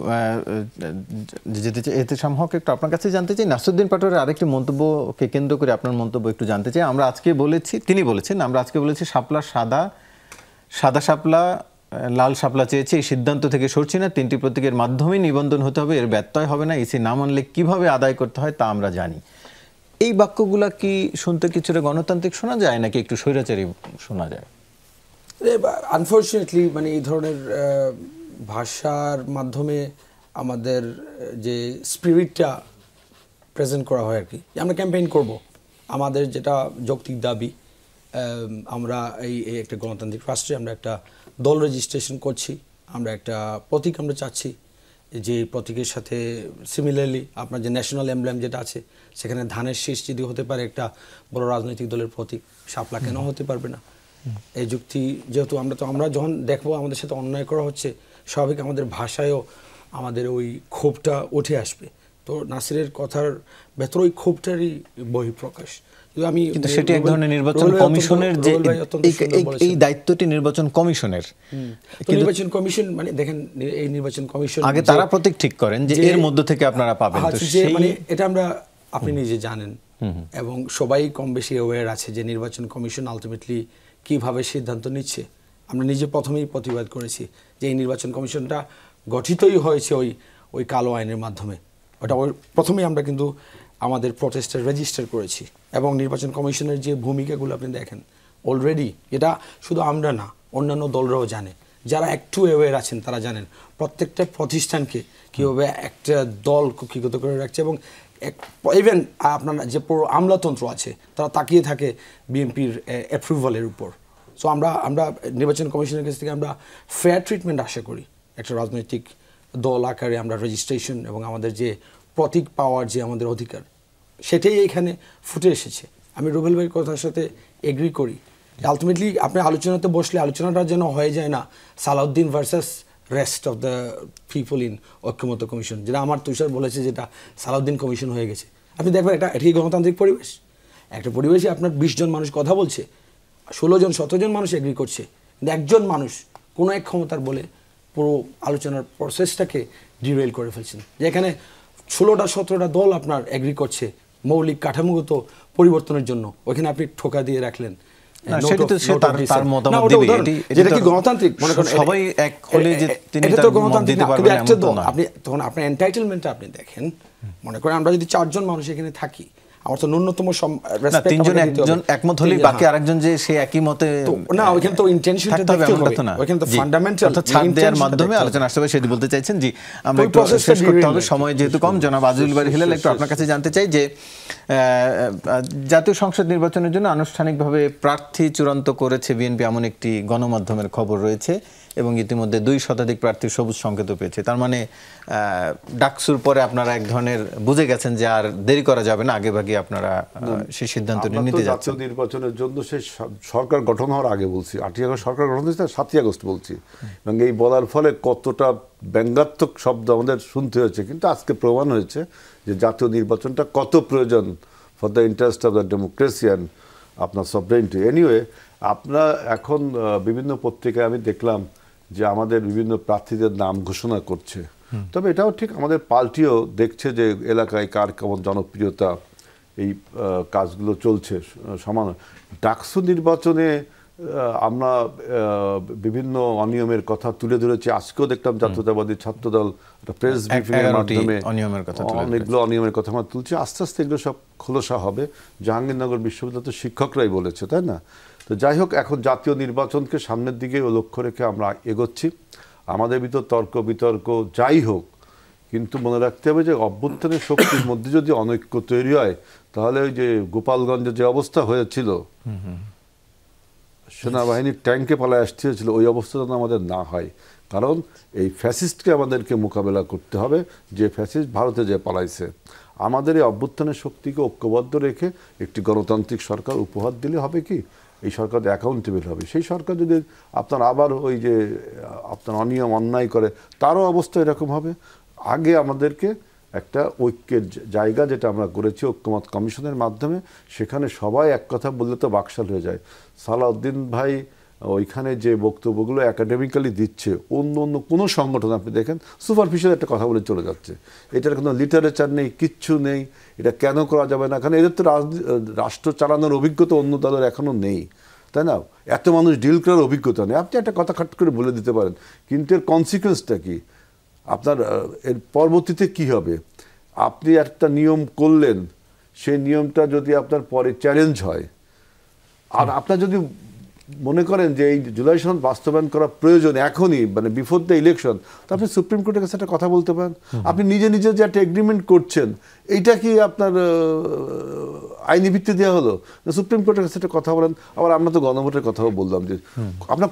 যেতে চাই এহতেশাম হক, একটু আপনার কাছে জানতে চাই নাসিরউদ্দিন পাটোয়ারির আরেকটি মন্তব্যকে কেন্দ্র করে আপনার মন্তব্য একটু জানতে চাই। আমরা আজকে বলেছি, তিনি বলেছেন, আমরা আজকে বলেছি শাপলা সাদা শাপলা লাল শাপলা চেয়েছে, এই সিদ্ধান্ত থেকে সরছি না, 3টি প্রতীকের মাধ্যমেই নিবন্ধন হতে হবে, এর ব্যত্যয় হবে না, ইসি না মানলে কিভাবে আদায় করতে হয় তা আমরা জানি। এই বাক্যগুলা কি শুনতে কিছুটা গণতান্ত্রিক শোনা যায় নাকি একটু স্বৈরাচারী শোনা যায়? আনফর্চুনেটলি মানে এই ধরনের ভাষার মাধ্যমে আমাদের যে স্পিরিটটা প্রেজেন্ট করা হয় আর কি, আমরা ক্যাম্পেইন করব, আমাদের যেটা যৌক্তিক দাবি, আমরা এই একটা গণতান্ত্রিক রাষ্ট্রে আমরা একটা দল রেজিস্ট্রেশন করছি, আমরা একটা প্রতীক আমরা চাচ্ছি, যে প্রতীকের সাথে সিমিলারলি আপনার যে ন্যাশনাল এমব্লেম যেটা আছে সেখানে ধানের শীষ যদি হতে পারে একটা বড় রাজনৈতিক দলের প্রতীক, শাপলা কেন হতে পারবে না? এই যুক্তি যেহেতু আমরা যখন দেখবো আমাদের সাথে অন্যায় করা হচ্ছে, স্বাভাবিক আমাদের ভাষায়ও আমাদের ওই ক্ষোভটা উঠে আসবে। তো নাসিরের কথার ভেতর ওই ক্ষোভটারই বহিঃপ্রকাশ। কিন্তু সেটি এক ধরনের নির্বাচন কমিশনের যে এই দায়িত্বটি নির্বাচন কমিশনের, নির্বাচন কমিশন মানে দেখেন এই নির্বাচন কমিশন আগে তারা প্রতীক ঠিক করেন যে এর মধ্য থেকে আপনারা পাবেন, তো মানে এটা আমরা আপনি নিজে জানেন এবং সবাই কম বেশি অ্যাওয়্যার আছে যে নির্বাচন কমিশন আলটিমেটলি কিভাবে সিদ্ধান্ত নিচ্ছে। আমরা নিজে প্রথমেই প্রতিবাদ করেছি যে এই নির্বাচন কমিশনটা গঠিতই হয়েছে ওই কালো আইনের মাধ্যমে, ওটা প্রথমেই আমরা কিন্তু আমাদের প্রটেস্টে রেজিস্টার করেছি। এবং নির্বাচন কমিশনের যে ভূমিকাগুলো আপনি দেখেন অলরেডি, এটা শুধু আমরা না অন্যান্য দলরাও জানে, যারা একটু অ্যাওয়্যার আছেন তারা জানেন প্রত্যেকটা প্রতিষ্ঠানকে কীভাবে একটা দল কক্ষিগত করে রাখছে। এবং ইভেন আপনার যে পুরো আমলাতন্ত্র আছে তারা তাকিয়ে থাকে বিএনপির অ্যাপ্রুভালের উপর। সো আমরা নির্বাচন কমিশনের কাছ থেকে আমরা ফেয়ার ট্রিটমেন্ট আশা করি, একটা রাজনৈতিক দল আকারে আমরা রেজিস্ট্রেশন এবং আমাদের যে প্রতীক পাওয়ার যে আমাদের অধিকার সেটাই এখানে ফুটে এসেছে। আমি রুবেল ভাইয়ের কথার সাথে এগ্রি করি। আলটিমেটলি আপনি আলোচনাতে বসলে আলোচনাটা যেন হয়ে যায় না Salahuddin versus rest of the people in ঐক্যমত্য কমিশন, যেটা আমার তুষার বলেছে যেটা সালাউদ্দিন কমিশন হয়ে গেছে। আপনি দেখবেন এটা কি গণতান্ত্রিক পরিবেশ? একটা পরিবেশে আপনার 20 জন মানুষ কথা বলছে, 16 জন 17 জন মানুষ এগ্রি করছে, কিন্তু একজন মানুষ কোনো এক ক্ষমতার বলে পুরো আলোচনার প্রসেসটাকে ডিরেল করে ফেলছেন। যেখানে 16টা 17টা দল আপনার এগ্রি করছে মৌলিক কাঠামোগত পরিবর্তনের জন্য, ওইখানে আপনি ঠোকা দিয়ে রাখলেন। গণতান্ত্রিক সবাই এক হলে যে তিনি তার মত দিতে পারবেন এমন তো না। আপনি তখন আপনার এন্টাইটেলমেন্টটা আপনি দেখেন, মনে করেন আমরা যদি 4 জন মানুষ এখানে থাকি, আমার তো ন্যূনতম রেসপেক্ট, 3 জন একজন একমত হলেই বাকি আরেকজন যে সে একই মতে না, ওইখানে তো ইন্টেনশনটা দেখতে হবে, ওইখানে তো ফান্ডামেন্টাল ছাড় দেওয়ার মাধ্যমে আলোচনা আসতে হবে সেটি বলতে চাইছেন। জি, আমরা একটু শেষ করতে হবে, সময় যেহেতু কম। জনাব আজিজুল বারী হিলাল, একটু আপনার কাছে জানতে চাই যে জাতীয় সংসদ নির্বাচনের জন্য আনুষ্ঠানিকভাবে প্রার্থী চূড়ান্ত করেছে বিএনপি এমন একটি গণমাধ্যমের খবর রয়েছে এবং ইতিমধ্যে 2 শতাধিক প্রার্থী সবুজ সংকেত পেয়েছে। তার মানে ডাকসুর পরে আপনারা এক ধরনের বুঝে গেছেন যে আর দেরি করা যাবে না, আগেভাগে আপনারা সেই সিদ্ধান্ত নিতে যাচ্ছেন। জাতীয় নির্বাচনের জন্য সেই সরকার গঠন হওয়ার আগে বলছি, 8ই আগস্ট সরকার গঠন হয়েছে, 7ই আগস্ট বলছি, এবং এই বলার ফলে কতটা ব্যঙ্গাত্মক শব্দ আমাদের শুনতে হয়েছে, কিন্তু আজকে প্রমাণ হয়েছে যে জাতীয় নির্বাচনটা কত প্রয়োজন for the interest of the democracy and আপনার সভরেনিটি। এনিওয়ে, আপনারা এখন বিভিন্ন পত্রিকায় আমি দেখলাম যে আমাদের বিভিন্ন প্রার্থীদের নাম ঘোষণা করছে, তবে এটাও ঠিক আমাদের পার্টিও দেখছে যে এলাকায় কার কেমন জনপ্রিয়তা, এই কাজগুলো চলছে সমান। ডাকসু নির্বাচনে আমরা বিভিন্ন অনিয়মের কথা তুলে ধরেছি, আজকেও দেখলাম জাতীয়তাবাদী ছাত্রদল একটা প্রেস ব্রিফিং এর মাধ্যমে অনেকগুলো অনিয়মের কথা আমরা তুলছি। আস্তে আস্তে এগুলো সব খোলসা হবে, জাহাঙ্গীরনগর বিশ্ববিদ্যালয়ের শিক্ষকরাই বলেছে, তাই না? তো যাই হোক, এখন জাতীয় নির্বাচনকে সামনের দিকে লক্ষ্য রেখে আমরা এগোচ্ছি। আমাদের ভিতর তর্ক বিতর্ক যাই হোক, কিন্তু মনে রাখতে হবে যে অভ্যুত্থানের শক্তির মধ্যে যদি অনৈক্য তৈরি হয়, তাহলে ওই যে গোপালগঞ্জে যে অবস্থা হয়েছিল, সেনাবাহিনীর ট্যাঙ্কে পালায় আসতে হয়েছিল, ওই অবস্থা যেন আমাদের না হয়। কারণ এই ফ্যাসিস্টকে আমাদেরকে মোকাবেলা করতে হবে, যে ফ্যাসিস্ট ভারতে যে পালাইছে। আমাদের এই অভ্যুত্থানের শক্তিকে ঐক্যবদ্ধ রেখে একটি গণতান্ত্রিক সরকার উপহার দিলে হবে কি, এই সরকার অ্যাকাউন্টেবল হবে। সেই সরকার যদি আপনার আবার ওই যে আপনার অনিয়ম অন্যায় করে, তারও অবস্থা এরকম হবে। আগে আমাদেরকে একটা ঐক্যের জায়গা, যেটা আমরা করেছি ঐক্যমত কমিশনের মাধ্যমে, সেখানে সবাই এক কথা বললে তো বাকশাল হয়ে যায়। সালাউদ্দিন ভাই ওইখানে যে বক্তব্যগুলো একাডেমিক্যালি দিচ্ছে, অন্য কোনো সংগঠন আপনি দেখেন সুপারফিশিয়াল একটা কথা বলে চলে যাচ্ছে, এটার কোনো লিটারেচার নেই, কিচ্ছু নেই, এটা কেন করা যাবে না, কারণ এদের তো রাষ্ট্র চালানোর অভিজ্ঞতা অন্য দলের এখনও নেই, তাই না? এত মানুষ ডিল করার অভিজ্ঞতা নেই। আপনি একটা কথা খাট করে বলে দিতে পারেন, কিন্তু এর কনসিকুয়েন্সটা কি, আপনার এর পরবর্তীতে কি হবে? আপনি একটা নিয়ম করলেন, সেই নিয়মটা যদি আপনার পরে চ্যালেঞ্জ হয়, আর আপনার যদি মনে করেন যে এই জুলাই সনদ বাস্তবায়ন করা প্রয়োজন এখনই, মানে বিফোর দ্য ইলেকশন, তো আপনি সুপ্রিম কোর্টের কাছে একটা কথা বলতে পারেন। আপনি নিজে নিজে যে একটা এগ্রিমেন্ট করছেন, এইটা কি আপনার আইনি ভিত্তি দেওয়া হলো? সুপ্রিম কোর্টের কাছে একটা কথা বলেন। আবার আমরা তো গণভোটের কথাও বললাম যে আপনার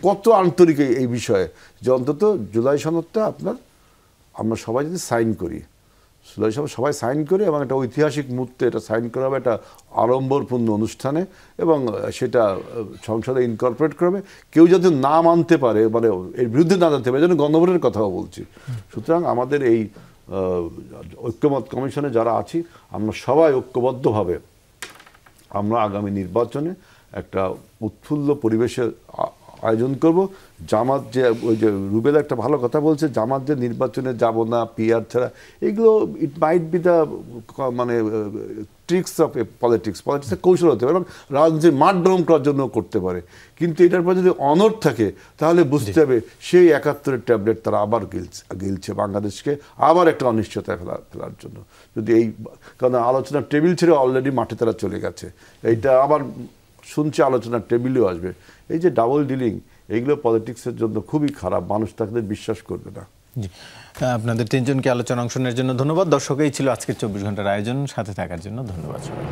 কত আন্তরিক এই বিষয়ে, যে অন্তত জুলাই সনদটা আমরা সবাই যদি সাইন করি, সবাই সাইন করে, এবং একটা ঐতিহাসিক মুহূর্তে এটা সাইন করা হবে একটা আড়ম্বরপূর্ণ অনুষ্ঠানে, এবং সেটা সংসদে ইনকর্পোরেট করবে। কেউ যাতে না মানতে পারে, মানে এর বিরুদ্ধে না জানতে পারে, যেন গণভোটের কথাও বলছি। সুতরাং আমাদের এই ঐক্যমত কমিশনে যারা আছি, আমরা সবাই ঐক্যবদ্ধভাবে আমরা আগামী নির্বাচনে একটা উৎফুল্ল পরিবেশের আয়োজন করব। জামাত যে ওই যে রুবেল একটা ভালো কথা বলছে, জামাত যে নির্বাচনে যাব না পিআর ছাড়া, এগুলো ইট মাইট বি দ্য মানে ট্রিক্স অফ পলিটিক্সের কৌশল হতে পারে, এবং রাজনীতির মাঠ গরম করার জন্য করতে পারে। কিন্তু এটার পর যদি অনড় থাকে, তাহলে বুঝতে হবে সেই ৭১-এর ট্যাবলেট তারা আবার গিলছে বাংলাদেশকে আবার একটা অনিশ্চয়তায় ফেলার জন্য। যদি এই, কারণ আলোচনার টেবিল ছেড়ে অলরেডি মাঠে তারা চলে গেছে, এইটা আবার শুনছে আলোচনার টেবিলেও আসবে। এই যে ডাবল ডিলিং, এইগুলো পলিটিক্সের জন্য খুবই খারাপ, মানুষ তাদের বিশ্বাস করবে না। আপনাদের তিনজনকে আলোচনা অংশ নেওয়ার জন্য ধন্যবাদ। দর্শক, এই ছিল আজকের ২৪ ঘন্টার আয়োজন, সাথে থাকার জন্য ধন্যবাদ সবাই।